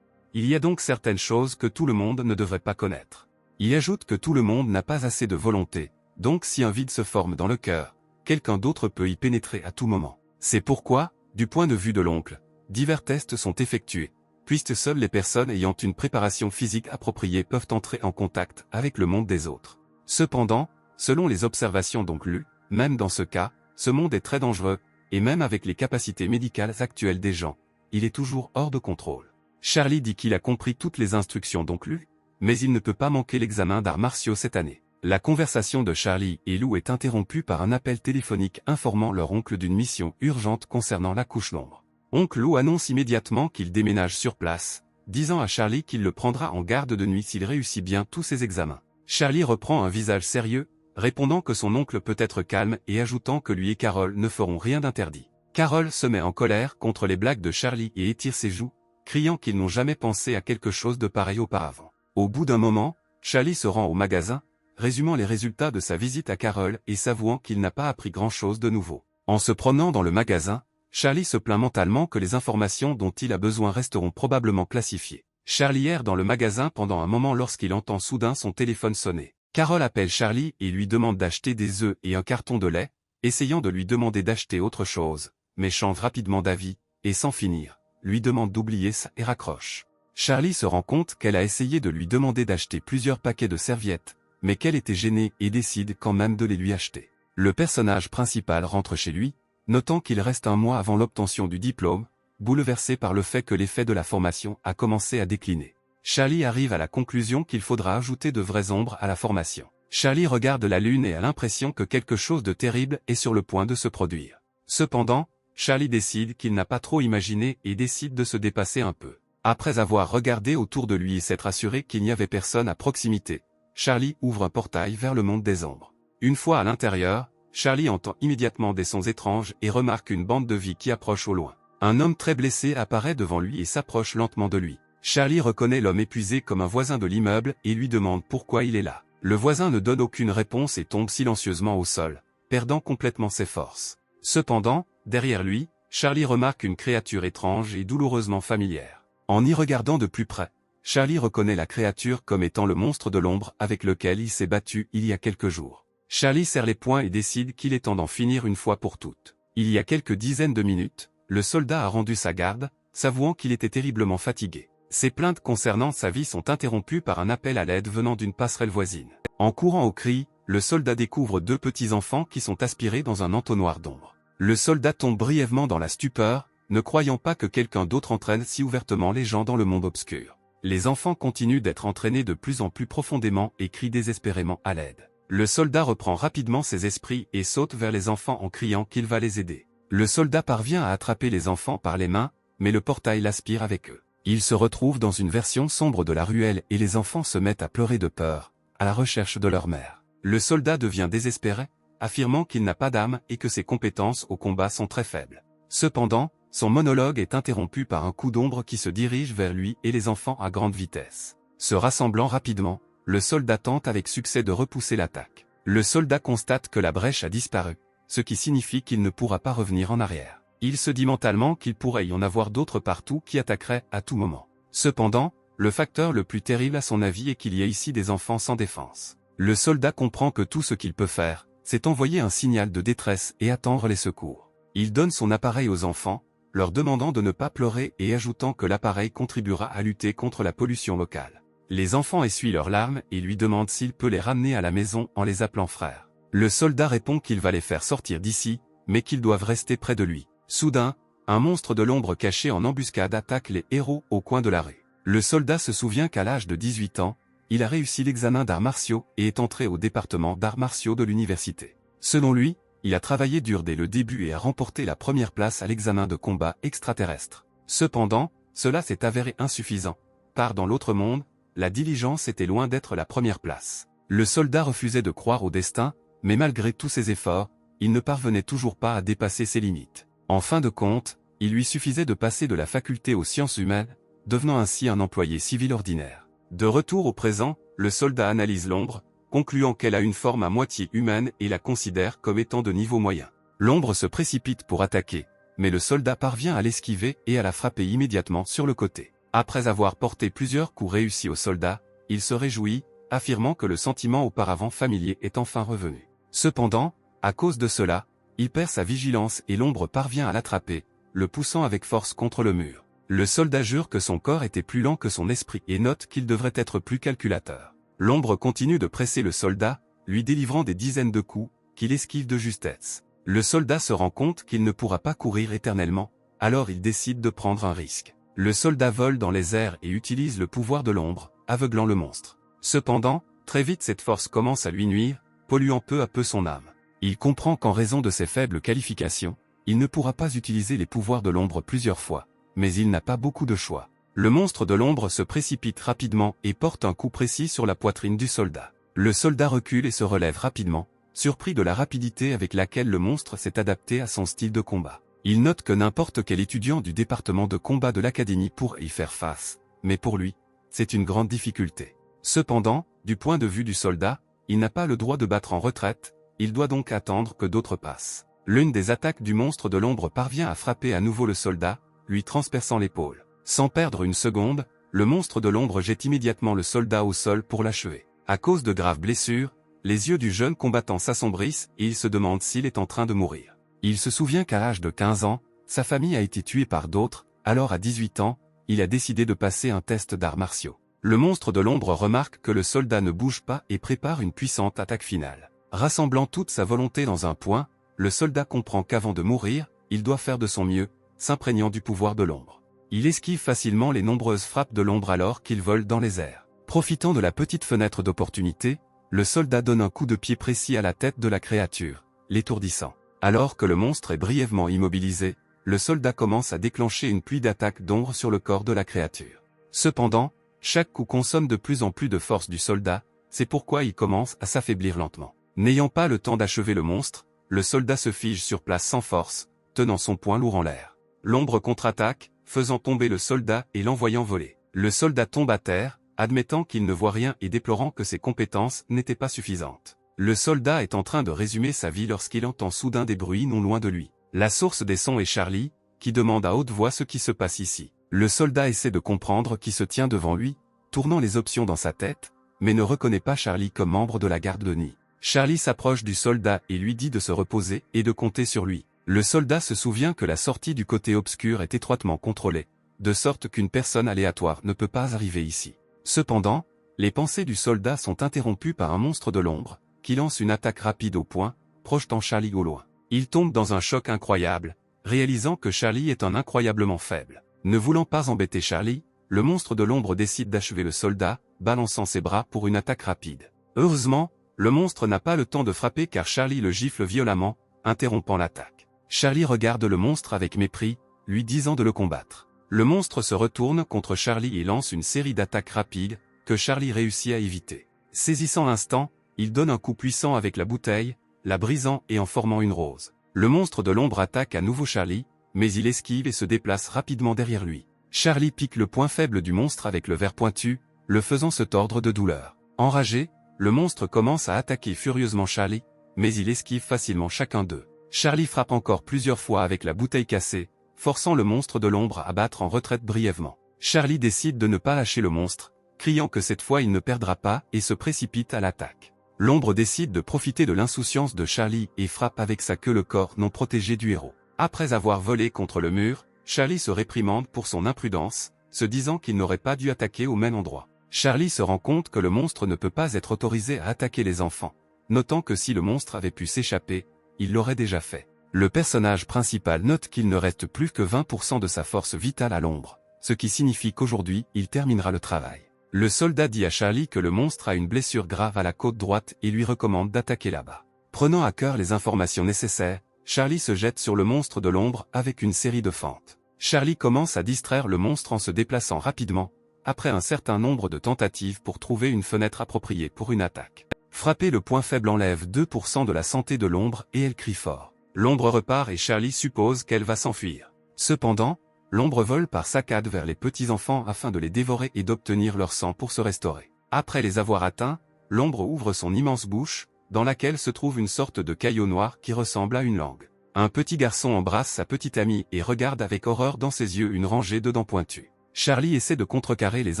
Il y a donc certaines choses que tout le monde ne devrait pas connaître. Il ajoute que tout le monde n'a pas assez de volonté, donc si un vide se forme dans le cœur, quelqu'un d'autre peut y pénétrer à tout moment. C'est pourquoi, du point de vue de l'oncle, divers tests sont effectués, puisque seules les personnes ayant une préparation physique appropriée peuvent entrer en contact avec le monde des autres. Cependant, selon les observations d'oncle Lou, même dans ce cas, ce monde est très dangereux, et même avec les capacités médicales actuelles des gens, il est toujours hors de contrôle. Charlie dit qu'il a compris toutes les instructions d'oncle Lou, mais il ne peut pas manquer l'examen d'arts martiaux cette année. La conversation de Charlie et Lou est interrompue par un appel téléphonique informant leur oncle d'une mission urgente concernant la couche d'ombre. Oncle Lou annonce immédiatement qu'il déménage sur place, disant à Charlie qu'il le prendra en garde de nuit s'il réussit bien tous ses examens. Charlie reprend un visage sérieux, répondant que son oncle peut être calme et ajoutant que lui et Carol ne feront rien d'interdit. Carol se met en colère contre les blagues de Charlie et étire ses joues, criant qu'ils n'ont jamais pensé à quelque chose de pareil auparavant. Au bout d'un moment, Charlie se rend au magasin, résumant les résultats de sa visite à Carol et s'avouant qu'il n'a pas appris grand-chose de nouveau. En se promenant dans le magasin, Charlie se plaint mentalement que les informations dont il a besoin resteront probablement classifiées. Charlie erre dans le magasin pendant un moment lorsqu'il entend soudain son téléphone sonner. Carol appelle Charlie et lui demande d'acheter des œufs et un carton de lait, essayant de lui demander d'acheter autre chose, mais change rapidement d'avis, et sans finir, lui demande d'oublier ça et raccroche. Charlie se rend compte qu'elle a essayé de lui demander d'acheter plusieurs paquets de serviettes, mais qu'elle était gênée et décide quand même de les lui acheter. Le personnage principal rentre chez lui, notant qu'il reste un mois avant l'obtention du diplôme, bouleversé par le fait que l'effet de la formation a commencé à décliner. Charlie arrive à la conclusion qu'il faudra ajouter de vraies ombres à la formation. Charlie regarde la lune et a l'impression que quelque chose de terrible est sur le point de se produire. Cependant, Charlie décide qu'il n'a pas trop imaginé et décide de se dépasser un peu. Après avoir regardé autour de lui et s'être assuré qu'il n'y avait personne à proximité, Charlie ouvre un portail vers le monde des ombres. Une fois à l'intérieur, Charlie entend immédiatement des sons étranges et remarque une bande de vie qui approche au loin. Un homme très blessé apparaît devant lui et s'approche lentement de lui. Charlie reconnaît l'homme épuisé comme un voisin de l'immeuble et lui demande pourquoi il est là. Le voisin ne donne aucune réponse et tombe silencieusement au sol, perdant complètement ses forces. Cependant, derrière lui, Charlie remarque une créature étrange et douloureusement familière. En y regardant de plus près, Charlie reconnaît la créature comme étant le monstre de l'ombre avec lequel il s'est battu il y a quelques jours. Charlie serre les poings et décide qu'il est temps d'en finir une fois pour toutes. Il y a quelques dizaines de minutes, le soldat a rendu sa garde, s'avouant qu'il était terriblement fatigué. Ses plaintes concernant sa vie sont interrompues par un appel à l'aide venant d'une passerelle voisine. En courant au cri, le soldat découvre deux petits enfants qui sont aspirés dans un entonnoir d'ombre. Le soldat tombe brièvement dans la stupeur, ne croyant pas que quelqu'un d'autre entraîne si ouvertement les gens dans le monde obscur. Les enfants continuent d'être entraînés de plus en plus profondément et crient désespérément à l'aide. Le soldat reprend rapidement ses esprits et saute vers les enfants en criant qu'il va les aider. Le soldat parvient à attraper les enfants par les mains, mais le portail l'aspire avec eux. Ils se retrouvent dans une version sombre de la ruelle et les enfants se mettent à pleurer de peur, à la recherche de leur mère. Le soldat devient désespéré, affirmant qu'il n'a pas d'âme et que ses compétences au combat sont très faibles. Cependant, son monologue est interrompu par un coup d'ombre qui se dirige vers lui et les enfants à grande vitesse. Se rassemblant rapidement, le soldat tente avec succès de repousser l'attaque. Le soldat constate que la brèche a disparu, ce qui signifie qu'il ne pourra pas revenir en arrière. Il se dit mentalement qu'il pourrait y en avoir d'autres partout qui attaqueraient à tout moment. Cependant, le facteur le plus terrible à son avis est qu'il y a ici des enfants sans défense. Le soldat comprend que tout ce qu'il peut faire, c'est envoyer un signal de détresse et attendre les secours. Il donne son appareil aux enfants, leur demandant de ne pas pleurer et ajoutant que l'appareil contribuera à lutter contre la pollution locale. Les enfants essuient leurs larmes et lui demandent s'il peut les ramener à la maison en les appelant frères. Le soldat répond qu'il va les faire sortir d'ici, mais qu'ils doivent rester près de lui. Soudain, un monstre de l'ombre caché en embuscade attaque les héros au coin de la rue. Le soldat se souvient qu'à l'âge de 18 ans, il a réussi l'examen d'arts martiaux et est entré au département d'arts martiaux de l'université. Selon lui, il a travaillé dur dès le début et a remporté la première place à l'examen de combat extraterrestre. Cependant, cela s'est avéré insuffisant, car dans l'autre monde, la diligence était loin d'être la première place. Le soldat refusait de croire au destin, mais malgré tous ses efforts, il ne parvenait toujours pas à dépasser ses limites. En fin de compte, il lui suffisait de passer de la faculté aux sciences humaines, devenant ainsi un employé civil ordinaire. De retour au présent, le soldat analyse l'ombre, concluant qu'elle a une forme à moitié humaine et la considère comme étant de niveau moyen. L'ombre se précipite pour attaquer, mais le soldat parvient à l'esquiver et à la frapper immédiatement sur le côté. Après avoir porté plusieurs coups réussis au soldat, il se réjouit, affirmant que le sentiment auparavant familier est enfin revenu. Cependant, à cause de cela, il perd sa vigilance et l'ombre parvient à l'attraper, le poussant avec force contre le mur. Le soldat jure que son corps était plus lent que son esprit et note qu'il devrait être plus calculateur. L'ombre continue de presser le soldat, lui délivrant des dizaines de coups, qu'il esquive de justesse. Le soldat se rend compte qu'il ne pourra pas courir éternellement, alors il décide de prendre un risque. Le soldat vole dans les airs et utilise le pouvoir de l'ombre, aveuglant le monstre. Cependant, très vite cette force commence à lui nuire, polluant peu à peu son âme. Il comprend qu'en raison de ses faibles qualifications, il ne pourra pas utiliser les pouvoirs de l'ombre plusieurs fois, mais il n'a pas beaucoup de choix. Le monstre de l'ombre se précipite rapidement et porte un coup précis sur la poitrine du soldat. Le soldat recule et se relève rapidement, surpris de la rapidité avec laquelle le monstre s'est adapté à son style de combat. Il note que n'importe quel étudiant du département de combat de l'académie pourrait y faire face, mais pour lui, c'est une grande difficulté. Cependant, du point de vue du soldat, il n'a pas le droit de battre en retraite, il doit donc attendre que d'autres passent. L'une des attaques du monstre de l'ombre parvient à frapper à nouveau le soldat, lui transperçant l'épaule. Sans perdre une seconde, le monstre de l'ombre jette immédiatement le soldat au sol pour l'achever. À cause de graves blessures, les yeux du jeune combattant s'assombrissent et il se demande s'il est en train de mourir. Il se souvient qu'à l'âge de 15 ans, sa famille a été tuée par d'autres, alors à 18 ans, il a décidé de passer un test d'arts martiaux. Le monstre de l'ombre remarque que le soldat ne bouge pas et prépare une puissante attaque finale. Rassemblant toute sa volonté dans un point, le soldat comprend qu'avant de mourir, il doit faire de son mieux, s'imprégnant du pouvoir de l'ombre. Il esquive facilement les nombreuses frappes de l'ombre alors qu'il vole dans les airs. Profitant de la petite fenêtre d'opportunité, le soldat donne un coup de pied précis à la tête de la créature, l'étourdissant. Alors que le monstre est brièvement immobilisé, le soldat commence à déclencher une pluie d'attaques d'ombre sur le corps de la créature. Cependant, chaque coup consomme de plus en plus de force du soldat, c'est pourquoi il commence à s'affaiblir lentement. N'ayant pas le temps d'achever le monstre, le soldat se fige sur place sans force, tenant son poing lourd en l'air. L'ombre contre-attaque, faisant tomber le soldat et l'envoyant voler. Le soldat tombe à terre, admettant qu'il ne voit rien et déplorant que ses compétences n'étaient pas suffisantes. Le soldat est en train de résumer sa vie lorsqu'il entend soudain des bruits non loin de lui. La source des sons est Charlie, qui demande à haute voix ce qui se passe ici. Le soldat essaie de comprendre qui se tient devant lui, tournant les options dans sa tête, mais ne reconnaît pas Charlie comme membre de la garde de nuit. Charlie s'approche du soldat et lui dit de se reposer et de compter sur lui. Le soldat se souvient que la sortie du côté obscur est étroitement contrôlée, de sorte qu'une personne aléatoire ne peut pas arriver ici. Cependant, les pensées du soldat sont interrompues par un monstre de l'ombre, qui lance une attaque rapide au poing, projetant Charlie au loin. Il tombe dans un choc incroyable, réalisant que Charlie est un incroyablement faible. Ne voulant pas embêter Charlie, le monstre de l'ombre décide d'achever le soldat, balançant ses bras pour une attaque rapide. Heureusement, le monstre n'a pas le temps de frapper car Charlie le gifle violemment, interrompant l'attaque. Charlie regarde le monstre avec mépris, lui disant de le combattre. Le monstre se retourne contre Charlie et lance une série d'attaques rapides, que Charlie réussit à éviter. Saisissant l'instant, il donne un coup puissant avec la bouteille, la brisant et en formant une rose. Le monstre de l'ombre attaque à nouveau Charlie, mais il esquive et se déplace rapidement derrière lui. Charlie pique le point faible du monstre avec le verre pointu, le faisant se tordre de douleur. Enragé, le monstre commence à attaquer furieusement Charlie, mais il esquive facilement chacun d'eux. Charlie frappe encore plusieurs fois avec la bouteille cassée, forçant le monstre de l'ombre à battre en retraite brièvement. Charlie décide de ne pas lâcher le monstre, criant que cette fois il ne perdra pas et se précipite à l'attaque. L'ombre décide de profiter de l'insouciance de Charlie et frappe avec sa queue le corps non protégé du héros. Après avoir volé contre le mur, Charlie se réprimande pour son imprudence, se disant qu'il n'aurait pas dû attaquer au même endroit. Charlie se rend compte que le monstre ne peut pas être autorisé à attaquer les enfants, notant que si le monstre avait pu s'échapper, il l'aurait déjà fait. Le personnage principal note qu'il ne reste plus que 20% de sa force vitale à l'ombre, ce qui signifie qu'aujourd'hui, il terminera le travail. Le soldat dit à Charlie que le monstre a une blessure grave à la côte droite et lui recommande d'attaquer là-bas. Prenant à cœur les informations nécessaires, Charlie se jette sur le monstre de l'ombre avec une série de fentes. Charlie commence à distraire le monstre en se déplaçant rapidement, après un certain nombre de tentatives pour trouver une fenêtre appropriée pour une attaque. Frapper le point faible enlève 2% de la santé de l'ombre et elle crie fort. L'ombre repart et Charlie suppose qu'elle va s'enfuir. Cependant, l'ombre vole par saccades vers les petits-enfants afin de les dévorer et d'obtenir leur sang pour se restaurer. Après les avoir atteints, l'ombre ouvre son immense bouche, dans laquelle se trouve une sorte de caillot noir qui ressemble à une langue. Un petit garçon embrasse sa petite amie et regarde avec horreur dans ses yeux une rangée de dents pointues. Charlie essaie de contrecarrer les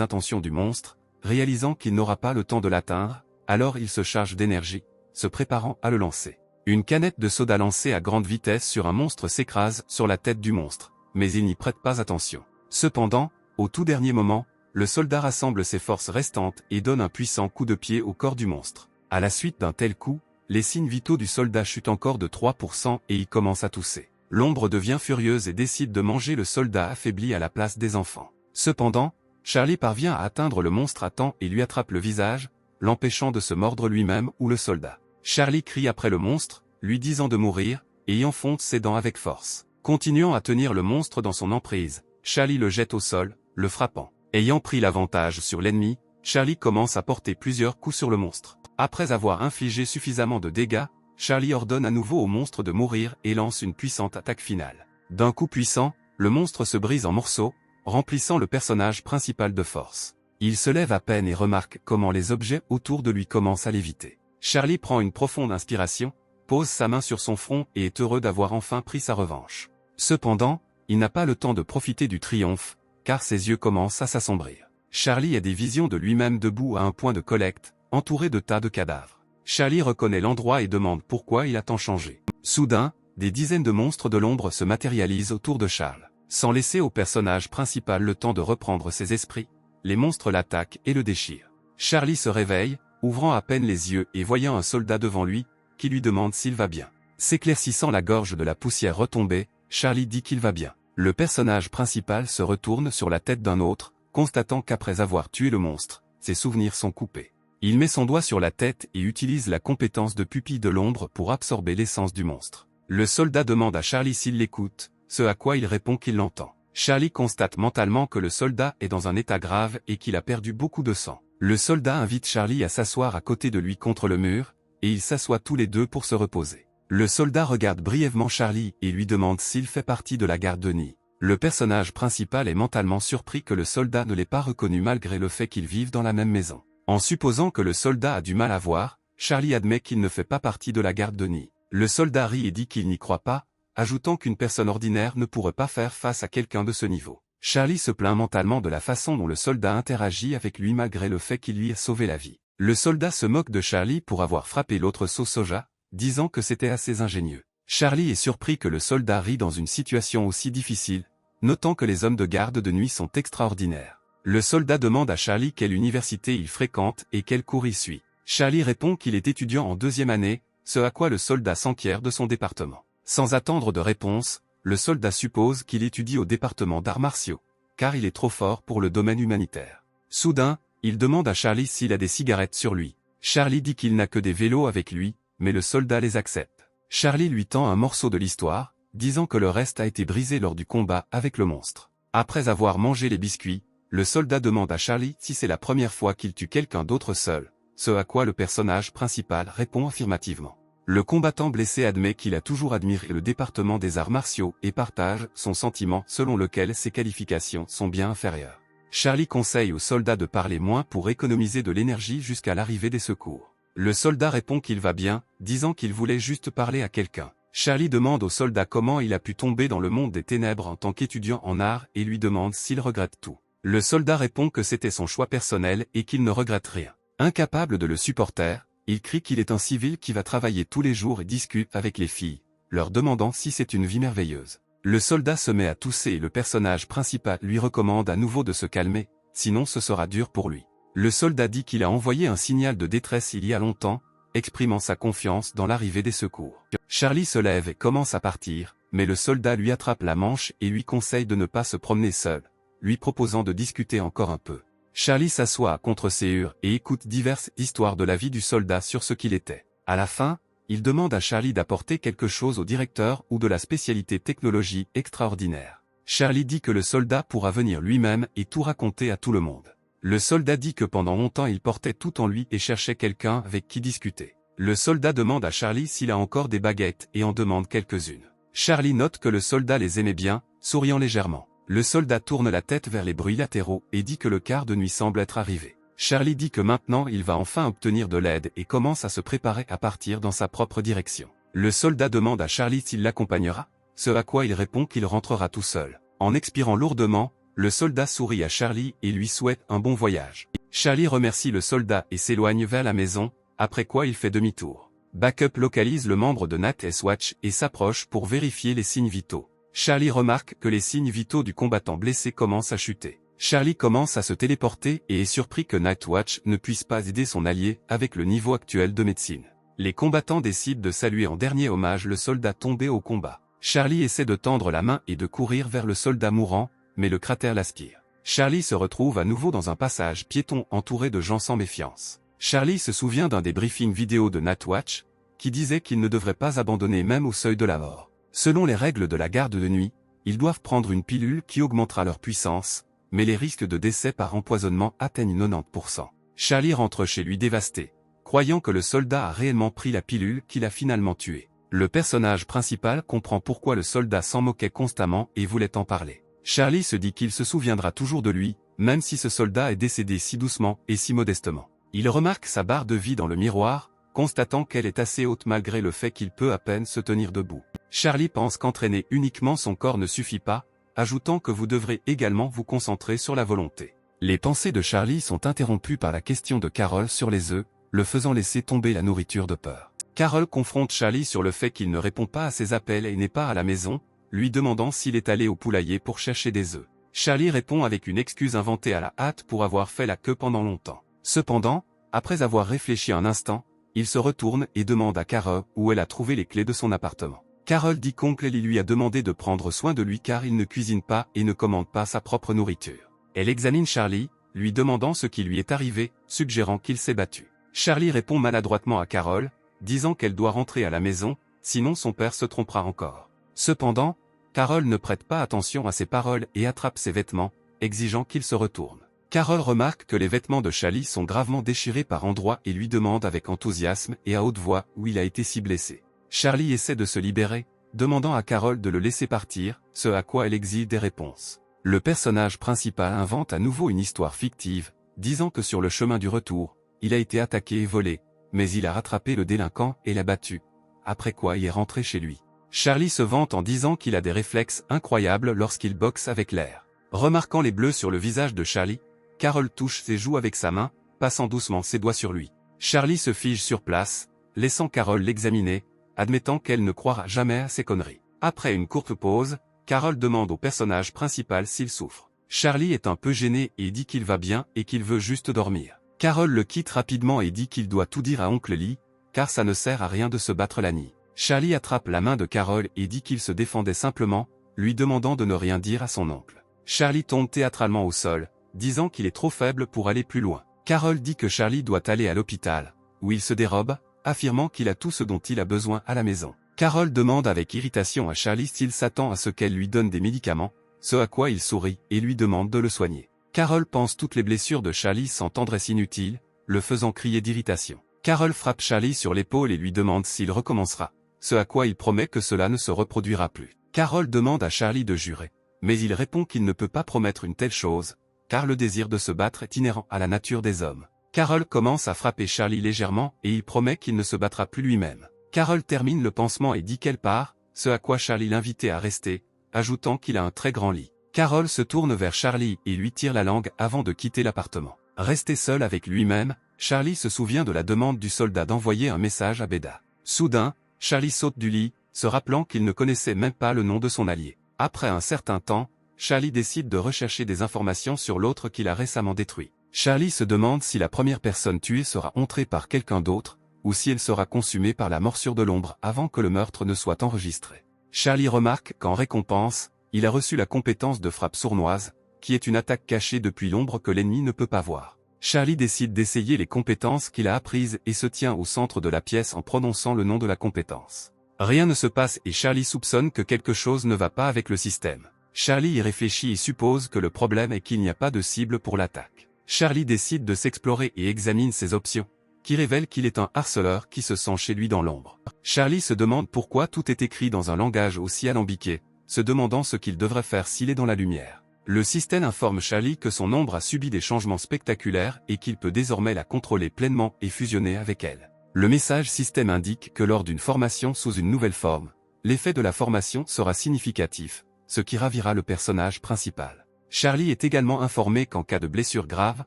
intentions du monstre, réalisant qu'il n'aura pas le temps de l'atteindre, alors il se charge d'énergie, se préparant à le lancer. Une canette de soda lancée à grande vitesse sur un monstre s'écrase sur la tête du monstre, mais il n'y prête pas attention. Cependant, au tout dernier moment, le soldat rassemble ses forces restantes et donne un puissant coup de pied au corps du monstre. À la suite d'un tel coup, les signes vitaux du soldat chutent encore de 3% et il commence à tousser. L'ombre devient furieuse et décide de manger le soldat affaibli à la place des enfants. Cependant, Charlie parvient à atteindre le monstre à temps et lui attrape le visage, l'empêchant de se mordre lui-même ou le soldat. Charlie crie après le monstre, lui disant de mourir, et y enfonce ses dents avec force. Continuant à tenir le monstre dans son emprise, Charlie le jette au sol, le frappant. Ayant pris l'avantage sur l'ennemi, Charlie commence à porter plusieurs coups sur le monstre. Après avoir infligé suffisamment de dégâts, Charlie ordonne à nouveau au monstre de mourir et lance une puissante attaque finale. D'un coup puissant, le monstre se brise en morceaux, remplissant le personnage principal de force. Il se lève à peine et remarque comment les objets autour de lui commencent à léviter. Charlie prend une profonde inspiration, pose sa main sur son front et est heureux d'avoir enfin pris sa revanche. Cependant, il n'a pas le temps de profiter du triomphe, car ses yeux commencent à s'assombrir. Charlie a des visions de lui-même debout à un point de collecte, entouré de tas de cadavres. Charlie reconnaît l'endroit et demande pourquoi il a tant changé. Soudain, des dizaines de monstres de l'ombre se matérialisent autour de Charles. Sans laisser au personnage principal le temps de reprendre ses esprits, les monstres l'attaquent et le déchirent. Charlie se réveille, ouvrant à peine les yeux et voyant un soldat devant lui, qui lui demande s'il va bien. S'éclaircissant la gorge de la poussière retombée, Charlie dit qu'il va bien. Le personnage principal se retourne sur la tête d'un autre, constatant qu'après avoir tué le monstre, ses souvenirs sont coupés. Il met son doigt sur la tête et utilise la compétence de pupille de l'ombre pour absorber l'essence du monstre. Le soldat demande à Charlie s'il l'écoute, ce à quoi il répond qu'il l'entend. Charlie constate mentalement que le soldat est dans un état grave et qu'il a perdu beaucoup de sang. Le soldat invite Charlie à s'asseoir à côté de lui contre le mur, et ils s'assoient tous les deux pour se reposer. Le soldat regarde brièvement Charlie et lui demande s'il fait partie de la garde de nuit. Le personnage principal est mentalement surpris que le soldat ne l'ait pas reconnu malgré le fait qu'ils vivent dans la même maison. En supposant que le soldat a du mal à voir, Charlie admet qu'il ne fait pas partie de la garde de nuit. Le soldat rit et dit qu'il n'y croit pas, ajoutant qu'une personne ordinaire ne pourrait pas faire face à quelqu'un de ce niveau. Charlie se plaint mentalement de la façon dont le soldat interagit avec lui malgré le fait qu'il lui a sauvé la vie. Le soldat se moque de Charlie pour avoir frappé l'autre soja, disant que c'était assez ingénieux. Charlie est surpris que le soldat rit dans une situation aussi difficile, notant que les hommes de garde de nuit sont extraordinaires. Le soldat demande à Charlie quelle université il fréquente et quel cours il suit. Charlie répond qu'il est étudiant en 2e année, ce à quoi le soldat s'enquiert de son département. Sans attendre de réponse, le soldat suppose qu'il étudie au département d'arts martiaux, car il est trop fort pour le domaine humanitaire. Soudain, il demande à Charlie s'il a des cigarettes sur lui. Charlie dit qu'il n'a que des vélos avec lui, mais le soldat les accepte. Charlie lui tend un morceau de l'histoire, disant que le reste a été brisé lors du combat avec le monstre. Après avoir mangé les biscuits, le soldat demande à Charlie si c'est la première fois qu'il tue quelqu'un d'autre seul, ce à quoi le personnage principal répond affirmativement. Le combattant blessé admet qu'il a toujours admiré le département des arts martiaux et partage son sentiment selon lequel ses qualifications sont bien inférieures. Charlie conseille au soldat de parler moins pour économiser de l'énergie jusqu'à l'arrivée des secours. Le soldat répond qu'il va bien, disant qu'il voulait juste parler à quelqu'un. Charlie demande au soldat comment il a pu tomber dans le monde des ténèbres en tant qu'étudiant en art et lui demande s'il regrette tout. Le soldat répond que c'était son choix personnel et qu'il ne regrette rien. Incapable de le supporter, Il crie qu'il est un civil qui va travailler tous les jours et discute avec les filles, leur demandant si c'est une vie merveilleuse. Le soldat se met à tousser et le personnage principal lui recommande à nouveau de se calmer, sinon ce sera dur pour lui. Le soldat dit qu'il a envoyé un signal de détresse il y a longtemps, exprimant sa confiance dans l'arrivée des secours. Charlie se lève et commence à partir, mais le soldat lui attrape la manche et lui conseille de ne pas se promener seul, lui proposant de discuter encore un peu. Charlie s'assoit à contre-séhure et écoute diverses histoires de la vie du soldat sur ce qu'il était. À la fin, il demande à Charlie d'apporter quelque chose au directeur ou de la spécialité technologie extraordinaire. Charlie dit que le soldat pourra venir lui-même et tout raconter à tout le monde. Le soldat dit que pendant longtemps il portait tout en lui et cherchait quelqu'un avec qui discuter. Le soldat demande à Charlie s'il a encore des baguettes et en demande quelques-unes. Charlie note que le soldat les aimait bien, souriant légèrement. Le soldat tourne la tête vers les bruits latéraux et dit que le quart de nuit semble être arrivé. Charlie dit que maintenant il va enfin obtenir de l'aide et commence à se préparer à partir dans sa propre direction. Le soldat demande à Charlie s'il l'accompagnera, ce à quoi il répond qu'il rentrera tout seul. En expirant lourdement, le soldat sourit à Charlie et lui souhaite un bon voyage. Charlie remercie le soldat et s'éloigne vers la maison, après quoi il fait demi-tour. Backup localise le membre de Night's Watch et s'approche pour vérifier les signes vitaux. Charlie remarque que les signes vitaux du combattant blessé commencent à chuter. Charlie commence à se téléporter et est surpris que Night's Watch ne puisse pas aider son allié avec le niveau actuel de médecine. Les combattants décident de saluer en dernier hommage le soldat tombé au combat. Charlie essaie de tendre la main et de courir vers le soldat mourant, mais le cratère l'aspire. Charlie se retrouve à nouveau dans un passage piéton entouré de gens sans méfiance. Charlie se souvient d'un des briefings vidéo de Night's Watch, qui disait qu'ils ne devraient pas abandonner même au seuil de la mort. Selon les règles de la garde de nuit, ils doivent prendre une pilule qui augmentera leur puissance, mais les risques de décès par empoisonnement atteignent 90%. Charlie rentre chez lui dévasté, croyant que le soldat a réellement pris la pilule qu'il a finalement tué. Le personnage principal comprend pourquoi le soldat s'en moquait constamment et voulait en parler. Charlie se dit qu'il se souviendra toujours de lui, même si ce soldat est décédé si doucement et si modestement. Il remarque sa barre de vie dans le miroir, constatant qu'elle est assez haute malgré le fait qu'il peut à peine se tenir debout. Charlie pense qu'entraîner uniquement son corps ne suffit pas, ajoutant que vous devrez également vous concentrer sur la volonté. Les pensées de Charlie sont interrompues par la question de Carol sur les œufs, le faisant laisser tomber la nourriture de peur. Carol confronte Charlie sur le fait qu'il ne répond pas à ses appels et n'est pas à la maison, lui demandant s'il est allé au poulailler pour chercher des œufs. Charlie répond avec une excuse inventée à la hâte pour avoir fait la queue pendant longtemps. Cependant, après avoir réfléchi un instant, il se retourne et demande à Carol où elle a trouvé les clés de son appartement. Carol dit qu'oncle Ellie lui a demandé de prendre soin de lui car il ne cuisine pas et ne commande pas sa propre nourriture. Elle examine Charlie, lui demandant ce qui lui est arrivé, suggérant qu'il s'est battu. Charlie répond maladroitement à Carol, disant qu'elle doit rentrer à la maison, sinon son père se trompera encore. Cependant, Carol ne prête pas attention à ses paroles et attrape ses vêtements, exigeant qu'il se retourne. Carol remarque que les vêtements de Charlie sont gravement déchirés par endroits et lui demande avec enthousiasme et à haute voix où il a été si blessé. Charlie essaie de se libérer, demandant à Carol de le laisser partir, ce à quoi elle exige des réponses. Le personnage principal invente à nouveau une histoire fictive, disant que sur le chemin du retour, il a été attaqué et volé, mais il a rattrapé le délinquant et l'a battu, après quoi il est rentré chez lui. Charlie se vante en disant qu'il a des réflexes incroyables lorsqu'il boxe avec l'air. Remarquant les bleus sur le visage de Charlie, Carol touche ses joues avec sa main, passant doucement ses doigts sur lui. Charlie se fige sur place, laissant Carol l'examiner, admettant qu'elle ne croira jamais à ses conneries. Après une courte pause, Carol demande au personnage principal s'il souffre. Charlie est un peu gêné et dit qu'il va bien et qu'il veut juste dormir. Carol le quitte rapidement et dit qu'il doit tout dire à oncle Lee, car ça ne sert à rien de se battre la nuit. Charlie attrape la main de Carol et dit qu'il se défendait simplement, lui demandant de ne rien dire à son oncle. Charlie tombe théâtralement au sol, disant qu'il est trop faible pour aller plus loin. Carol dit que Charlie doit aller à l'hôpital, où il se dérobe, affirmant qu'il a tout ce dont il a besoin à la maison. Carol demande avec irritation à Charlie s'il s'attend à ce qu'elle lui donne des médicaments, ce à quoi il sourit et lui demande de le soigner. Carol pense toutes les blessures de Charlie sans tendresse inutile, le faisant crier d'irritation. Carol frappe Charlie sur l'épaule et lui demande s'il recommencera, ce à quoi il promet que cela ne se reproduira plus. Carol demande à Charlie de jurer, mais il répond qu'il ne peut pas promettre une telle chose, car le désir de se battre est inhérent à la nature des hommes. Carol commence à frapper Charlie légèrement et il promet qu'il ne se battra plus lui-même. Carol termine le pansement et dit qu'elle part, ce à quoi Charlie l'invitait à rester, ajoutant qu'il a un très grand lit. Carol se tourne vers Charlie et lui tire la langue avant de quitter l'appartement. Resté seul avec lui-même, Charlie se souvient de la demande du soldat d'envoyer un message à Beda. Soudain, Charlie saute du lit, se rappelant qu'il ne connaissait même pas le nom de son allié. Après un certain temps, Charlie décide de rechercher des informations sur l'autre qu'il a récemment détruit. Charlie se demande si la première personne tuée sera entrée par quelqu'un d'autre, ou si elle sera consumée par la morsure de l'ombre avant que le meurtre ne soit enregistré. Charlie remarque qu'en récompense, il a reçu la compétence de frappe sournoise, qui est une attaque cachée depuis l'ombre que l'ennemi ne peut pas voir. Charlie décide d'essayer les compétences qu'il a apprises et se tient au centre de la pièce en prononçant le nom de la compétence. Rien ne se passe et Charlie soupçonne que quelque chose ne va pas avec le système. Charlie y réfléchit et suppose que le problème est qu'il n'y a pas de cible pour l'attaque. Charlie décide de s'explorer et examine ses options, qui révèlent qu'il est un harceleur qui se sent chez lui dans l'ombre. Charlie se demande pourquoi tout est écrit dans un langage aussi alambiqué, se demandant ce qu'il devrait faire s'il est dans la lumière. Le système informe Charlie que son ombre a subi des changements spectaculaires et qu'il peut désormais la contrôler pleinement et fusionner avec elle. Le message système indique que lors d'une formation sous une nouvelle forme, l'effet de la formation sera significatif, ce qui ravira le personnage principal. Charlie est également informé qu'en cas de blessure grave,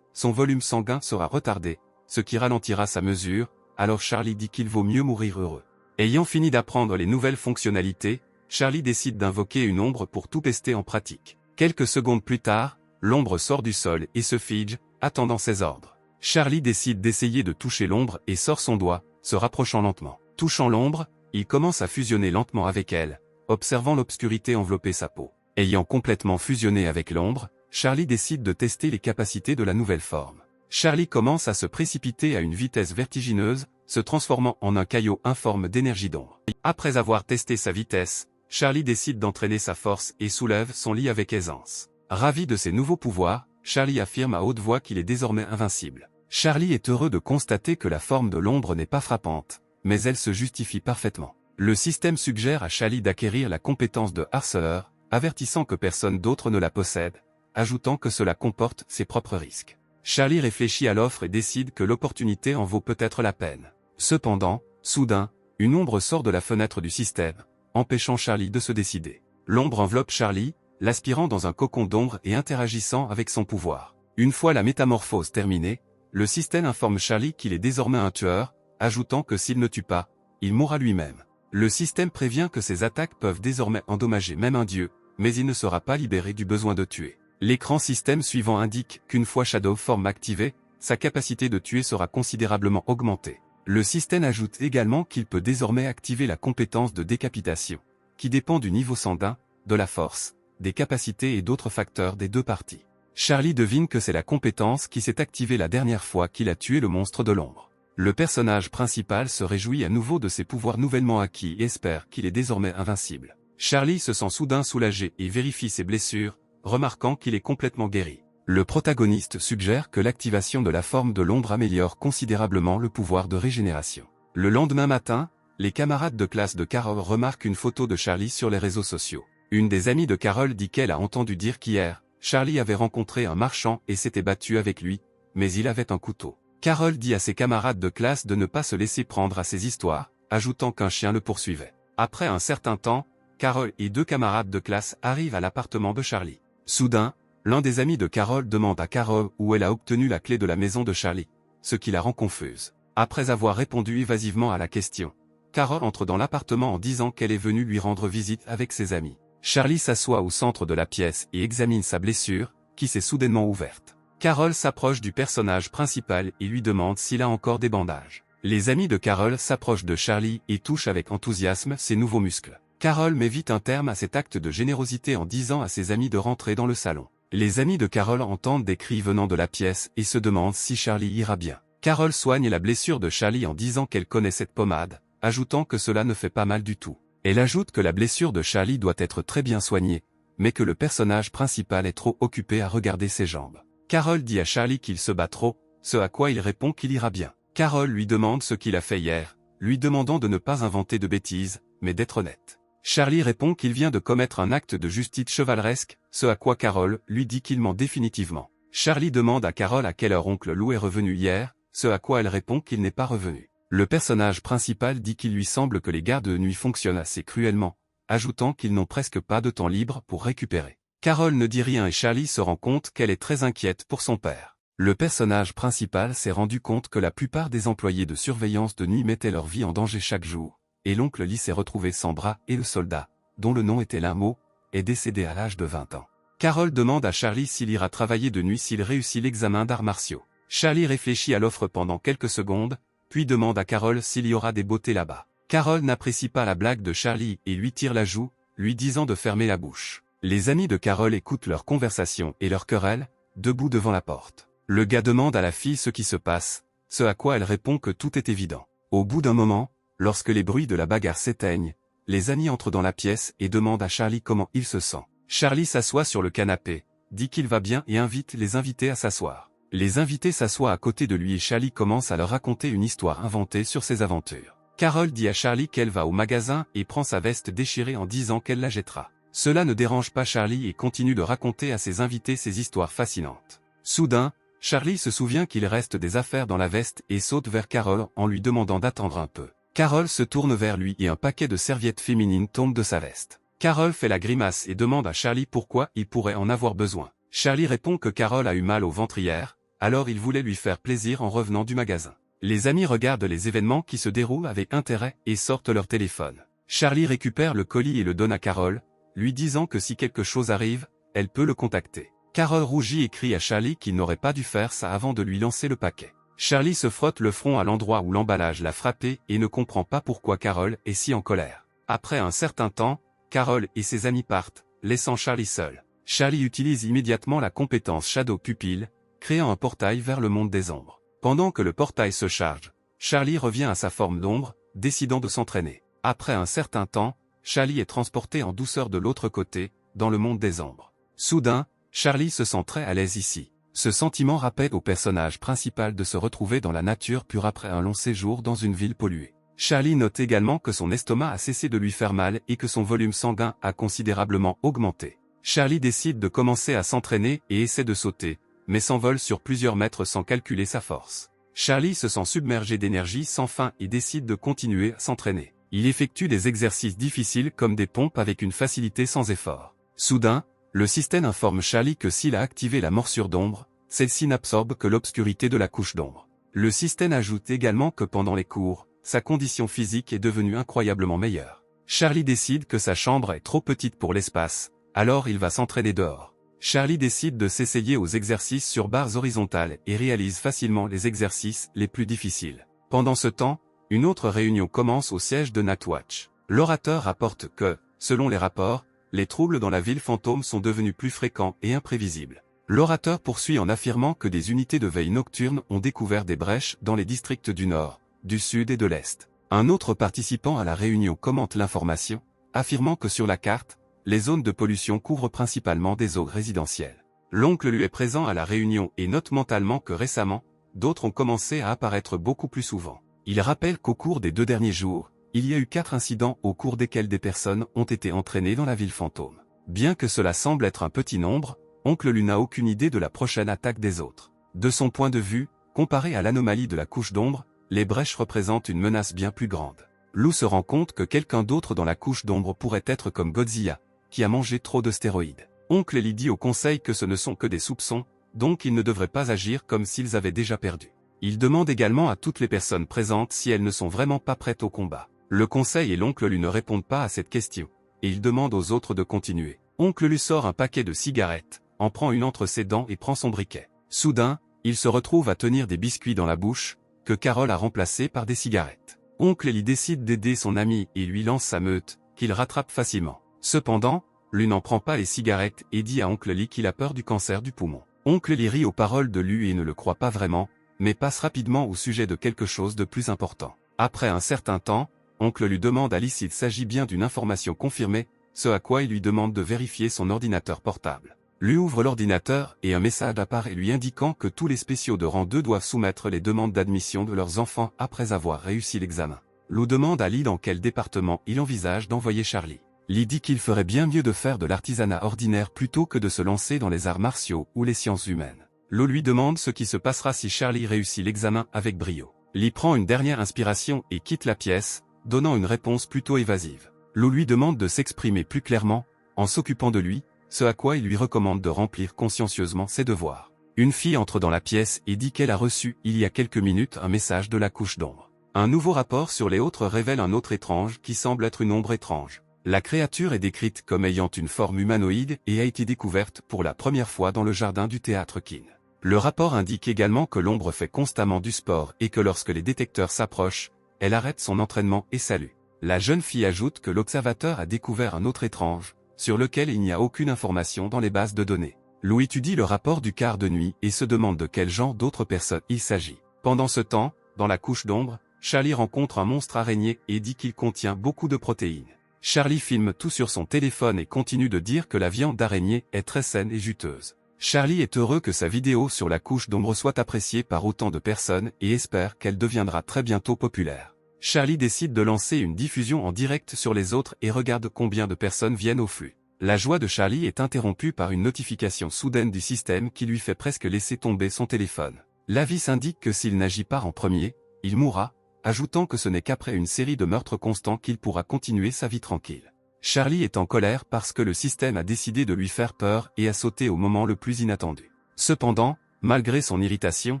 son volume sanguin sera retardé, ce qui ralentira sa mesure, alors Charlie dit qu'il vaut mieux mourir heureux. Ayant fini d'apprendre les nouvelles fonctionnalités, Charlie décide d'invoquer une ombre pour tout tester en pratique. Quelques secondes plus tard, l'ombre sort du sol et se fige, attendant ses ordres. Charlie décide d'essayer de toucher l'ombre et sort son doigt, se rapprochant lentement. Touchant l'ombre, il commence à fusionner lentement avec elle, observant l'obscurité envelopper sa peau. Ayant complètement fusionné avec l'ombre, Charlie décide de tester les capacités de la nouvelle forme. Charlie commence à se précipiter à une vitesse vertigineuse, se transformant en un caillot informe d'énergie d'ombre. Après avoir testé sa vitesse, Charlie décide d'entraîner sa force et soulève son lit avec aisance. Ravi de ses nouveaux pouvoirs, Charlie affirme à haute voix qu'il est désormais invincible. Charlie est heureux de constater que la forme de l'ombre n'est pas frappante, mais elle se justifie parfaitement. Le système suggère à Charlie d'acquérir la compétence de harceleur, avertissant que personne d'autre ne la possède, ajoutant que cela comporte ses propres risques. Charlie réfléchit à l'offre et décide que l'opportunité en vaut peut-être la peine. Cependant, soudain, une ombre sort de la fenêtre du système, empêchant Charlie de se décider. L'ombre enveloppe Charlie, l'aspirant dans un cocon d'ombre et interagissant avec son pouvoir. Une fois la métamorphose terminée, le système informe Charlie qu'il est désormais un tueur, ajoutant que s'il ne tue pas, il mourra lui-même. Le système prévient que ses attaques peuvent désormais endommager même un dieu, mais il ne sera pas libéré du besoin de tuer. L'écran système suivant indique qu'une fois Shadow Form activé, sa capacité de tuer sera considérablement augmentée. Le système ajoute également qu'il peut désormais activer la compétence de décapitation, qui dépend du niveau sanguin, de la force, des capacités et d'autres facteurs des deux parties. Charlie devine que c'est la compétence qui s'est activée la dernière fois qu'il a tué le monstre de l'ombre. Le personnage principal se réjouit à nouveau de ses pouvoirs nouvellement acquis et espère qu'il est désormais invincible. Charlie se sent soudain soulagé et vérifie ses blessures, remarquant qu'il est complètement guéri. Le protagoniste suggère que l'activation de la forme de l'ombre améliore considérablement le pouvoir de régénération. Le lendemain matin, les camarades de classe de Carol remarquent une photo de Charlie sur les réseaux sociaux. Une des amies de Carol dit qu'elle a entendu dire qu'hier, Charlie avait rencontré un marchand et s'était battu avec lui, mais il avait un couteau. Carol dit à ses camarades de classe de ne pas se laisser prendre à ces histoires, ajoutant qu'un chien le poursuivait. Après un certain temps, Carol et deux camarades de classe arrivent à l'appartement de Charlie. Soudain, l'un des amis de Carol demande à Carol où elle a obtenu la clé de la maison de Charlie, ce qui la rend confuse. Après avoir répondu évasivement à la question, Carol entre dans l'appartement en disant qu'elle est venue lui rendre visite avec ses amis. Charlie s'assoit au centre de la pièce et examine sa blessure, qui s'est soudainement ouverte. Carol s'approche du personnage principal et lui demande s'il a encore des bandages. Les amis de Carol s'approchent de Charlie et touchent avec enthousiasme ses nouveaux muscles. Carol met vite un terme à cet acte de générosité en disant à ses amis de rentrer dans le salon. Les amis de Carol entendent des cris venant de la pièce et se demandent si Charlie ira bien. Carol soigne la blessure de Charlie en disant qu'elle connaît cette pommade, ajoutant que cela ne fait pas mal du tout. Elle ajoute que la blessure de Charlie doit être très bien soignée, mais que le personnage principal est trop occupé à regarder ses jambes. Carol dit à Charlie qu'il se bat trop, ce à quoi il répond qu'il ira bien. Carol lui demande ce qu'il a fait hier, lui demandant de ne pas inventer de bêtises, mais d'être honnête. Charlie répond qu'il vient de commettre un acte de justice chevaleresque, ce à quoi Carol lui dit qu'il ment définitivement. Charlie demande à Carol à quelle heure oncle Lou est revenu hier, ce à quoi elle répond qu'il n'est pas revenu. Le personnage principal dit qu'il lui semble que les gardes de nuit fonctionnent assez cruellement, ajoutant qu'ils n'ont presque pas de temps libre pour récupérer. Carol ne dit rien et Charlie se rend compte qu'elle est très inquiète pour son père. Le personnage principal s'est rendu compte que la plupart des employés de surveillance de nuit mettaient leur vie en danger chaque jour, et l'oncle Lee s'est retrouvé sans bras et le soldat, dont le nom était Limo, est décédé à l'âge de 20 ans. Carol demande à Charlie s'il ira travailler de nuit s'il réussit l'examen d'arts martiaux. Charlie réfléchit à l'offre pendant quelques secondes, puis demande à Carol s'il y aura des beautés là-bas. Carol n'apprécie pas la blague de Charlie et lui tire la joue, lui disant de fermer la bouche. Les amis de Carol écoutent leur conversation et leur querelle, debout devant la porte. Le gars demande à la fille ce qui se passe, ce à quoi elle répond que tout est évident. Au bout d'un moment, lorsque les bruits de la bagarre s'éteignent, les amis entrent dans la pièce et demandent à Charlie comment il se sent. Charlie s'assoit sur le canapé, dit qu'il va bien et invite les invités à s'asseoir. Les invités s'assoient à côté de lui et Charlie commence à leur raconter une histoire inventée sur ses aventures. Carol dit à Charlie qu'elle va au magasin et prend sa veste déchirée en disant qu'elle la jettera. Cela ne dérange pas Charlie et continue de raconter à ses invités ses histoires fascinantes. Soudain, Charlie se souvient qu'il reste des affaires dans la veste et saute vers Carol en lui demandant d'attendre un peu. Carol se tourne vers lui et un paquet de serviettes féminines tombe de sa veste. Carol fait la grimace et demande à Charlie pourquoi il pourrait en avoir besoin. Charlie répond que Carol a eu mal au ventre hier, alors il voulait lui faire plaisir en revenant du magasin. Les amis regardent les événements qui se déroulent avec intérêt et sortent leur téléphone. Charlie récupère le colis et le donne à Carol, lui disant que si quelque chose arrive, elle peut le contacter. Carol rougit et crie à Charlie qu'il n'aurait pas dû faire ça avant de lui lancer le paquet. Charlie se frotte le front à l'endroit où l'emballage l'a frappé et ne comprend pas pourquoi Carol est si en colère. Après un certain temps, Carol et ses amis partent, laissant Charlie seul. Charlie utilise immédiatement la compétence Shadow Pupil, créant un portail vers le monde des ombres. Pendant que le portail se charge, Charlie revient à sa forme d'ombre, décidant de s'entraîner. Après un certain temps, Charlie est transporté en douceur de l'autre côté, dans le monde des ombres. Soudain, Charlie se sent très à l'aise ici. Ce sentiment rappelle au personnage principal de se retrouver dans la nature pure après un long séjour dans une ville polluée. Charlie note également que son estomac a cessé de lui faire mal et que son volume sanguin a considérablement augmenté. Charlie décide de commencer à s'entraîner et essaie de sauter, mais s'envole sur plusieurs mètres sans calculer sa force. Charlie se sent submergé d'énergie sans fin et décide de continuer à s'entraîner. Il effectue des exercices difficiles comme des pompes avec une facilité sans effort. Soudain, le système informe Charlie que s'il a activé la morsure d'ombre, celle-ci n'absorbe que l'obscurité de la couche d'ombre. Le système ajoute également que pendant les cours, sa condition physique est devenue incroyablement meilleure. Charlie décide que sa chambre est trop petite pour l'espace, alors il va s'entraîner dehors. Charlie décide de s'essayer aux exercices sur barres horizontales et réalise facilement les exercices les plus difficiles. Pendant ce temps, une autre réunion commence au siège de Nightwatch. L'orateur rapporte que, selon les rapports, les troubles dans la ville fantôme sont devenus plus fréquents et imprévisibles. L'orateur poursuit en affirmant que des unités de veille nocturne ont découvert des brèches dans les districts du Nord, du Sud et de l'Est. Un autre participant à la réunion commente l'information, affirmant que sur la carte, les zones de pollution couvrent principalement des zones résidentielles. L'oncle lui est présent à la réunion et note mentalement que récemment, d'autres ont commencé à apparaître beaucoup plus souvent. Il rappelle qu'au cours des 2 derniers jours, il y a eu 4 incidents au cours desquels des personnes ont été entraînées dans la ville fantôme. Bien que cela semble être un petit nombre, Oncle Lu n'a aucune idée de la prochaine attaque des autres. De son point de vue, comparé à l'anomalie de la couche d'ombre, les brèches représentent une menace bien plus grande. Lou se rend compte que quelqu'un d'autre dans la couche d'ombre pourrait être comme Godzilla, qui a mangé trop de stéroïdes. Oncle Lee dit au conseil que ce ne sont que des soupçons, donc ils ne devraient pas agir comme s'ils avaient déjà perdu. Il demande également à toutes les personnes présentes si elles ne sont vraiment pas prêtes au combat. Le conseil et l'oncle Lu ne répondent pas à cette question, et il demande aux autres de continuer. Oncle Lu sort un paquet de cigarettes, en prend une entre ses dents et prend son briquet. Soudain, il se retrouve à tenir des biscuits dans la bouche, que Carol a remplacés par des cigarettes. Oncle Lee décide d'aider son ami et lui lance sa meute, qu'il rattrape facilement. Cependant, Lu n'en prend pas les cigarettes et dit à Oncle Lee qu'il a peur du cancer du poumon. Oncle Lee rit aux paroles de Lu et ne le croit pas vraiment, mais passe rapidement au sujet de quelque chose de plus important. Après un certain temps, Oncle lui demande à Lee s'il s'agit bien d'une information confirmée, ce à quoi il lui demande de vérifier son ordinateur portable. Lui ouvre l'ordinateur et un message apparaît lui indiquant que tous les spéciaux de rang 2 doivent soumettre les demandes d'admission de leurs enfants après avoir réussi l'examen. Lou demande à Lee dans quel département il envisage d'envoyer Charlie. Lee dit qu'il ferait bien mieux de faire de l'artisanat ordinaire plutôt que de se lancer dans les arts martiaux ou les sciences humaines. Lou lui demande ce qui se passera si Charlie réussit l'examen avec brio. Lee prend une dernière inspiration et quitte la pièce, donnant une réponse plutôt évasive. Lou lui demande de s'exprimer plus clairement, en s'occupant de lui, ce à quoi il lui recommande de remplir consciencieusement ses devoirs. Une fille entre dans la pièce et dit qu'elle a reçu il y a quelques minutes un message de la couche d'ombre. Un nouveau rapport sur les autres révèle un autre étrange qui semble être une ombre étrange. La créature est décrite comme ayant une forme humanoïde et a été découverte pour la première fois dans le jardin du théâtre Keane. Le rapport indique également que l'ombre fait constamment du sport et que lorsque les détecteurs s'approchent, elle arrête son entraînement et salue. La jeune fille ajoute que l'observateur a découvert un autre étrange, sur lequel il n'y a aucune information dans les bases de données. Lou étudie le rapport du quart de nuit et se demande de quel genre d'autres personnes il s'agit. Pendant ce temps, dans la couche d'ombre, Charlie rencontre un monstre araignée et dit qu'il contient beaucoup de protéines. Charlie filme tout sur son téléphone et continue de dire que la viande d'araignée est très saine et juteuse. Charlie est heureux que sa vidéo sur la couche d'ombre soit appréciée par autant de personnes et espère qu'elle deviendra très bientôt populaire. Charlie décide de lancer une diffusion en direct sur les autres et regarde combien de personnes viennent au flux. La joie de Charlie est interrompue par une notification soudaine du système qui lui fait presque laisser tomber son téléphone. L'avis indique que s'il n'agit pas en premier, il mourra, ajoutant que ce n'est qu'après une série de meurtres constants qu'il pourra continuer sa vie tranquille. Charlie est en colère parce que le système a décidé de lui faire peur et a sauté au moment le plus inattendu. Cependant, malgré son irritation,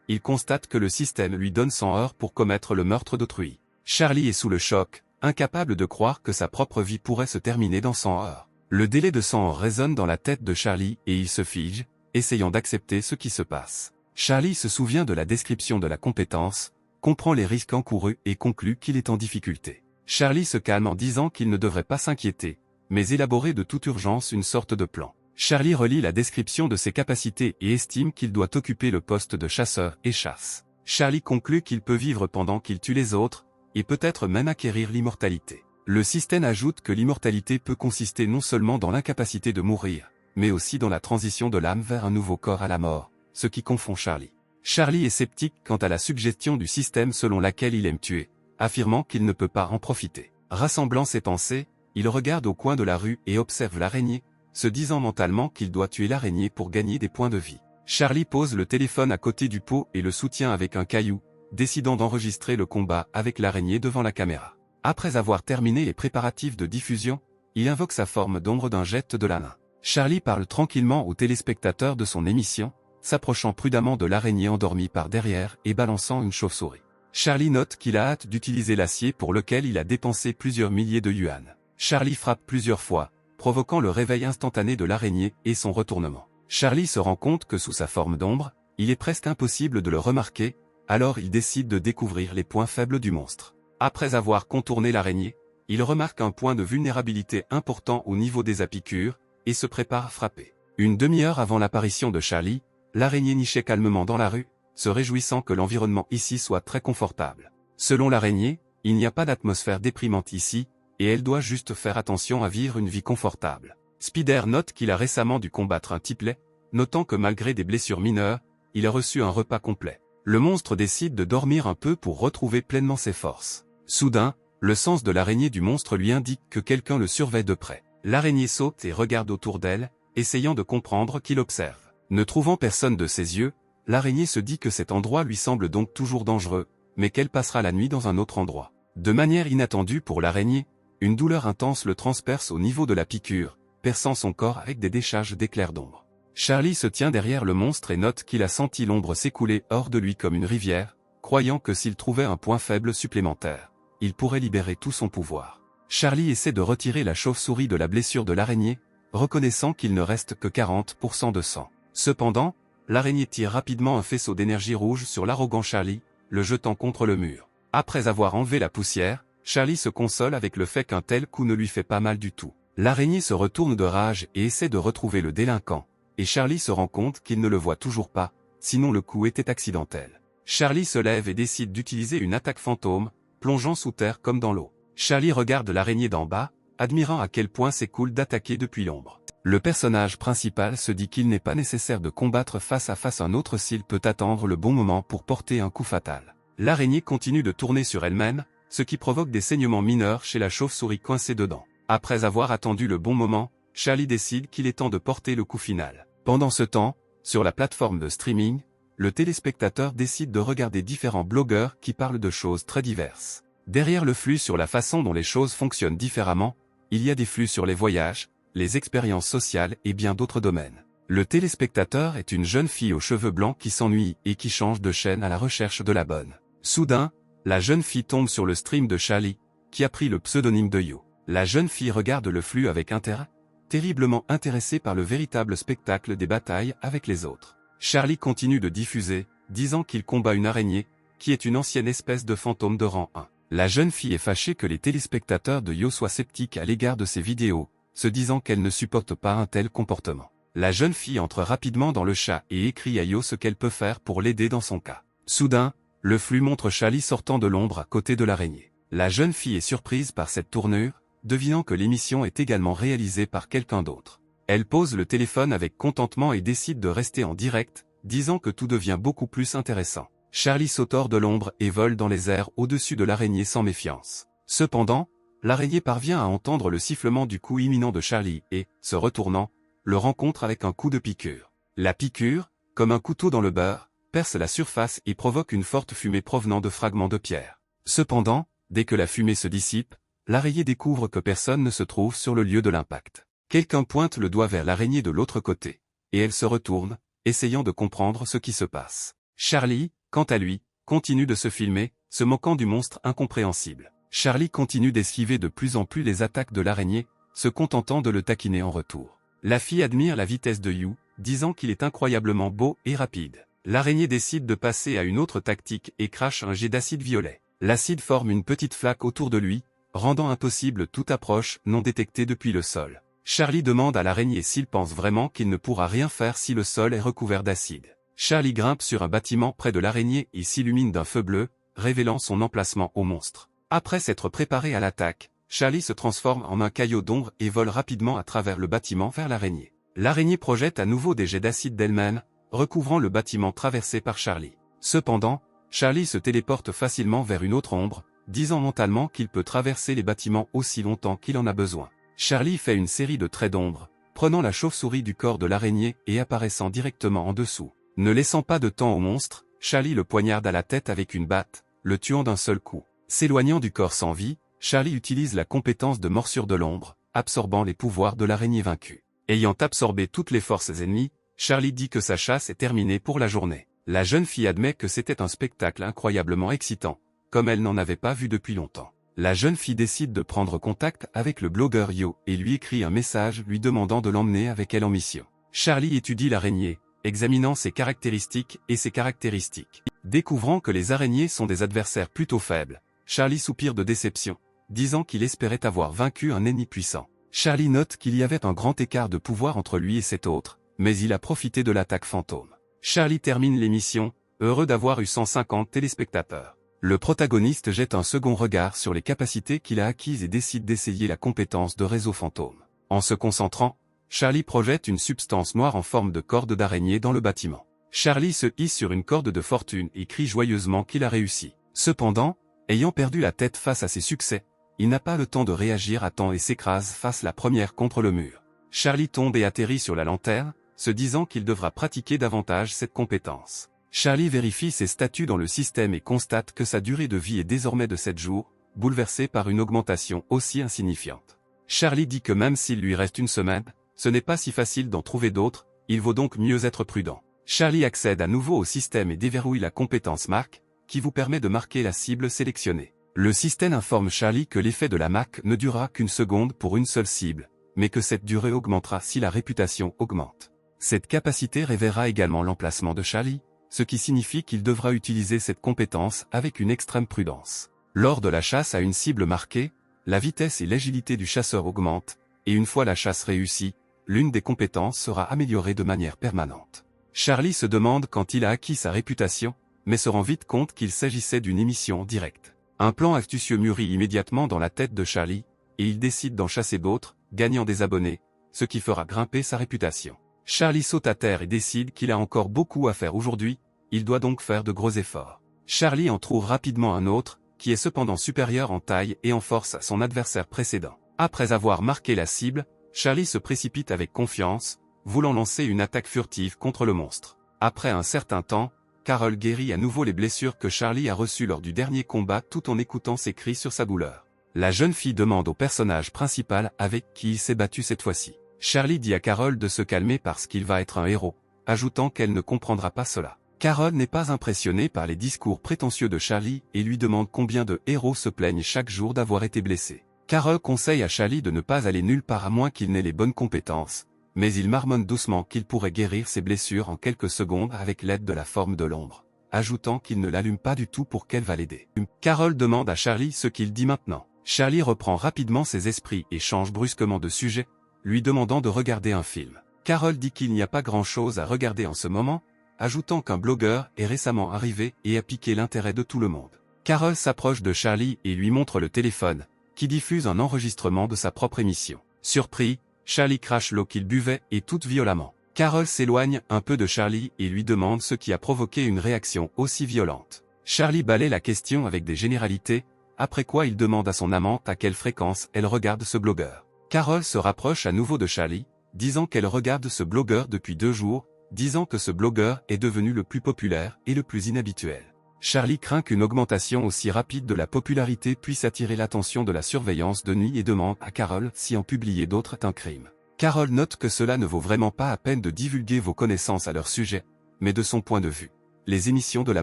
il constate que le système lui donne 100 heures pour commettre le meurtre d'autrui. Charlie est sous le choc, incapable de croire que sa propre vie pourrait se terminer dans 100 heures. Le délai de 100 heures résonne dans la tête de Charlie et il se fige, essayant d'accepter ce qui se passe. Charlie se souvient de la description de la compétence, comprend les risques encourus et conclut qu'il est en difficulté. Charlie se calme en disant qu'il ne devrait pas s'inquiéter, mais élaborer de toute urgence une sorte de plan. Charlie relit la description de ses capacités et estime qu'il doit occuper le poste de chasseur et chasse. Charlie conclut qu'il peut vivre pendant qu'il tue les autres, et peut-être même acquérir l'immortalité. Le système ajoute que l'immortalité peut consister non seulement dans l'incapacité de mourir, mais aussi dans la transition de l'âme vers un nouveau corps à la mort, ce qui confond Charlie. Charlie est sceptique quant à la suggestion du système selon laquelle il aime tuer, affirmant qu'il ne peut pas en profiter. Rassemblant ses pensées, il regarde au coin de la rue et observe l'araignée, se disant mentalement qu'il doit tuer l'araignée pour gagner des points de vie. Charlie pose le téléphone à côté du pot et le soutient avec un caillou, décidant d'enregistrer le combat avec l'araignée devant la caméra. Après avoir terminé les préparatifs de diffusion, il invoque sa forme d'ombre d'un jet de la main. Charlie parle tranquillement aux téléspectateurs de son émission, s'approchant prudemment de l'araignée endormie par derrière et balançant une chauve-souris. Charlie note qu'il a hâte d'utiliser l'acier pour lequel il a dépensé plusieurs milliers de yuan. Charlie frappe plusieurs fois, provoquant le réveil instantané de l'araignée et son retournement. Charlie se rend compte que sous sa forme d'ombre, il est presque impossible de le remarquer, alors il décide de découvrir les points faibles du monstre. Après avoir contourné l'araignée, il remarque un point de vulnérabilité important au niveau des apicures, et se prépare à frapper. Une demi-heure avant l'apparition de Charlie, l'araignée nichait calmement dans la rue, se réjouissant que l'environnement ici soit très confortable. Selon l'araignée, il n'y a pas d'atmosphère déprimante ici, et elle doit juste faire attention à vivre une vie confortable. Spider note qu'il a récemment dû combattre un tipelet, notant que malgré des blessures mineures, il a reçu un repas complet. Le monstre décide de dormir un peu pour retrouver pleinement ses forces. Soudain, le sens de l'araignée du monstre lui indique que quelqu'un le surveille de près. L'araignée saute et regarde autour d'elle, essayant de comprendre qu'il observe. Ne trouvant personne de ses yeux, l'araignée se dit que cet endroit lui semble donc toujours dangereux, mais qu'elle passera la nuit dans un autre endroit. De manière inattendue pour l'araignée, une douleur intense le transperce au niveau de la piqûre, perçant son corps avec des décharges d'éclairs d'ombre. Charlie se tient derrière le monstre et note qu'il a senti l'ombre s'écouler hors de lui comme une rivière, croyant que s'il trouvait un point faible supplémentaire, il pourrait libérer tout son pouvoir. Charlie essaie de retirer la chauve-souris de la blessure de l'araignée, reconnaissant qu'il ne reste que 40% de sang. Cependant, l'araignée tire rapidement un faisceau d'énergie rouge sur l'arrogant Charlie, le jetant contre le mur. Après avoir enlevé la poussière, Charlie se console avec le fait qu'un tel coup ne lui fait pas mal du tout. L'araignée se retourne de rage et essaie de retrouver le délinquant, et Charlie se rend compte qu'il ne le voit toujours pas, sinon le coup était accidentel. Charlie se lève et décide d'utiliser une attaque fantôme, plongeant sous terre comme dans l'eau. Charlie regarde l'araignée d'en bas, admirant à quel point c'est cool d'attaquer depuis l'ombre. Le personnage principal se dit qu'il n'est pas nécessaire de combattre face à face un autre s'il peut attendre le bon moment pour porter un coup fatal. L'araignée continue de tourner sur elle-même, ce qui provoque des saignements mineurs chez la chauve-souris coincée dedans. Après avoir attendu le bon moment, Charlie décide qu'il est temps de porter le coup final. Pendant ce temps, sur la plateforme de streaming, le téléspectateur décide de regarder différents blogueurs qui parlent de choses très diverses. Derrière le flux sur la façon dont les choses fonctionnent différemment, il y a des flux sur les voyages, les expériences sociales et bien d'autres domaines. Le téléspectateur est une jeune fille aux cheveux blancs qui s'ennuie et qui change de chaîne à la recherche de la bonne. Soudain, la jeune fille tombe sur le stream de Charlie, qui a pris le pseudonyme de You. La jeune fille regarde le flux avec intérêt, terriblement intéressée par le véritable spectacle des batailles avec les autres. Charlie continue de diffuser, disant qu'il combat une araignée, qui est une ancienne espèce de fantôme de rang 1. La jeune fille est fâchée que les téléspectateurs de Yo soient sceptiques à l'égard de ses vidéos, se disant qu'elle ne supporte pas un tel comportement. La jeune fille entre rapidement dans le chat et écrit à Yo ce qu'elle peut faire pour l'aider dans son cas. Soudain, le flux montre Charlie sortant de l'ombre à côté de l'araignée. La jeune fille est surprise par cette tournure, devinant que l'émission est également réalisée par quelqu'un d'autre. Elle pose le téléphone avec contentement et décide de rester en direct, disant que tout devient beaucoup plus intéressant. Charlie saute hors de l'ombre et vole dans les airs au-dessus de l'araignée sans méfiance. Cependant, l'araignée parvient à entendre le sifflement du coup imminent de Charlie et, se retournant, le rencontre avec un coup de piqûre. La piqûre, comme un couteau dans le beurre, perce la surface et provoque une forte fumée provenant de fragments de pierre. Cependant, dès que la fumée se dissipe, l'araignée découvre que personne ne se trouve sur le lieu de l'impact. Quelqu'un pointe le doigt vers l'araignée de l'autre côté, et elle se retourne, essayant de comprendre ce qui se passe. Charlie, quant à lui, continue de se filmer, se moquant du monstre incompréhensible. Charlie continue d'esquiver de plus en plus les attaques de l'araignée, se contentant de le taquiner en retour. La fille admire la vitesse de You, disant qu'il est incroyablement beau et rapide. L'araignée décide de passer à une autre tactique et crache un jet d'acide violet. L'acide forme une petite flaque autour de lui, rendant impossible toute approche non détectée depuis le sol. Charlie demande à l'araignée s'il pense vraiment qu'il ne pourra rien faire si le sol est recouvert d'acide. Charlie grimpe sur un bâtiment près de l'araignée et s'illumine d'un feu bleu, révélant son emplacement au monstre. Après s'être préparé à l'attaque, Charlie se transforme en un caillot d'ombre et vole rapidement à travers le bâtiment vers l'araignée. L'araignée projette à nouveau des jets d'acide d'elle-même, recouvrant le bâtiment traversé par Charlie. Cependant, Charlie se téléporte facilement vers une autre ombre, disant mentalement qu'il peut traverser les bâtiments aussi longtemps qu'il en a besoin. Charlie fait une série de traits d'ombre, prenant la chauve-souris du corps de l'araignée et apparaissant directement en dessous. Ne laissant pas de temps au monstre, Charlie le poignarde à la tête avec une batte, le tuant d'un seul coup. S'éloignant du corps sans vie, Charlie utilise la compétence de morsure de l'ombre, absorbant les pouvoirs de l'araignée vaincue. Ayant absorbé toutes les forces ennemies, Charlie dit que sa chasse est terminée pour la journée. La jeune fille admet que c'était un spectacle incroyablement excitant, comme elle n'en avait pas vu depuis longtemps. La jeune fille décide de prendre contact avec le blogueur Yo et lui écrit un message lui demandant de l'emmener avec elle en mission. Charlie étudie l'araignée, examinant ses caractéristiques et ses caractéristiques. Découvrant que les araignées sont des adversaires plutôt faibles, Charlie soupire de déception, disant qu'il espérait avoir vaincu un ennemi puissant. Charlie note qu'il y avait un grand écart de pouvoir entre lui et cet autre, mais il a profité de l'attaque fantôme. Charlie termine l'émission, heureux d'avoir eu 150 téléspectateurs. Le protagoniste jette un second regard sur les capacités qu'il a acquises et décide d'essayer la compétence de réseau fantôme. En se concentrant, Charlie projette une substance noire en forme de corde d'araignée dans le bâtiment. Charlie se hisse sur une corde de fortune et crie joyeusement qu'il a réussi. Cependant, ayant perdu la tête face à ses succès, il n'a pas le temps de réagir à temps et s'écrase face la première contre le mur. Charlie tombe et atterrit sur la lanterne, se disant qu'il devra pratiquer davantage cette compétence. Charlie vérifie ses statuts dans le système et constate que sa durée de vie est désormais de 7 jours, bouleversée par une augmentation aussi insignifiante. Charlie dit que même s'il lui reste une semaine, ce n'est pas si facile d'en trouver d'autres, il vaut donc mieux être prudent. Charlie accède à nouveau au système et déverrouille la compétence marque, qui vous permet de marquer la cible sélectionnée. Le système informe Charlie que l'effet de la marque ne durera qu'une seconde pour une seule cible, mais que cette durée augmentera si la réputation augmente. Cette capacité révélera également l'emplacement de Charlie, ce qui signifie qu'il devra utiliser cette compétence avec une extrême prudence. Lors de la chasse à une cible marquée, la vitesse et l'agilité du chasseur augmentent, et une fois la chasse réussie, l'une des compétences sera améliorée de manière permanente. Charlie se demande quand il a acquis sa réputation, mais se rend vite compte qu'il s'agissait d'une émission directe. Un plan astucieux mûrit immédiatement dans la tête de Charlie, et il décide d'en chasser d'autres, gagnant des abonnés, ce qui fera grimper sa réputation. Charlie saute à terre et décide qu'il a encore beaucoup à faire aujourd'hui, il doit donc faire de gros efforts. Charlie en trouve rapidement un autre, qui est cependant supérieur en taille et en force à son adversaire précédent. Après avoir marqué la cible, Charlie se précipite avec confiance, voulant lancer une attaque furtive contre le monstre. Après un certain temps, Carol guérit à nouveau les blessures que Charlie a reçues lors du dernier combat tout en écoutant ses cris sur sa douleur. La jeune fille demande au personnage principal avec qui il s'est battu cette fois-ci. Charlie dit à Carole de se calmer parce qu'il va être un héros, ajoutant qu'elle ne comprendra pas cela. Carole n'est pas impressionnée par les discours prétentieux de Charlie et lui demande combien de héros se plaignent chaque jour d'avoir été blessés. Carole conseille à Charlie de ne pas aller nulle part à moins qu'il n'ait les bonnes compétences, mais il marmonne doucement qu'il pourrait guérir ses blessures en quelques secondes avec l'aide de la forme de l'ombre, ajoutant qu'il ne l'allume pas du tout pour qu'elle va l'aider. Carole demande à Charlie ce qu'il dit maintenant. Charlie reprend rapidement ses esprits et change brusquement de sujet, lui demandant de regarder un film. Carole dit qu'il n'y a pas grand-chose à regarder en ce moment, ajoutant qu'un blogueur est récemment arrivé et a piqué l'intérêt de tout le monde. Carole s'approche de Charlie et lui montre le téléphone, qui diffuse un enregistrement de sa propre émission. Surpris, Charlie crache l'eau qu'il buvait et tout violemment. Carole s'éloigne un peu de Charlie et lui demande ce qui a provoqué une réaction aussi violente. Charlie balaie la question avec des généralités, après quoi il demande à son amante à quelle fréquence elle regarde ce blogueur. Carole se rapproche à nouveau de Charlie, disant qu'elle regarde ce blogueur depuis 2 jours, disant que ce blogueur est devenu le plus populaire et le plus inhabituel. Charlie craint qu'une augmentation aussi rapide de la popularité puisse attirer l'attention de la surveillance de nuit et demande à Carole si en publier d'autres est un crime. Carole note que cela ne vaut vraiment pas à peine de divulguer vos connaissances à leur sujet, mais de son point de vue. Les émissions de la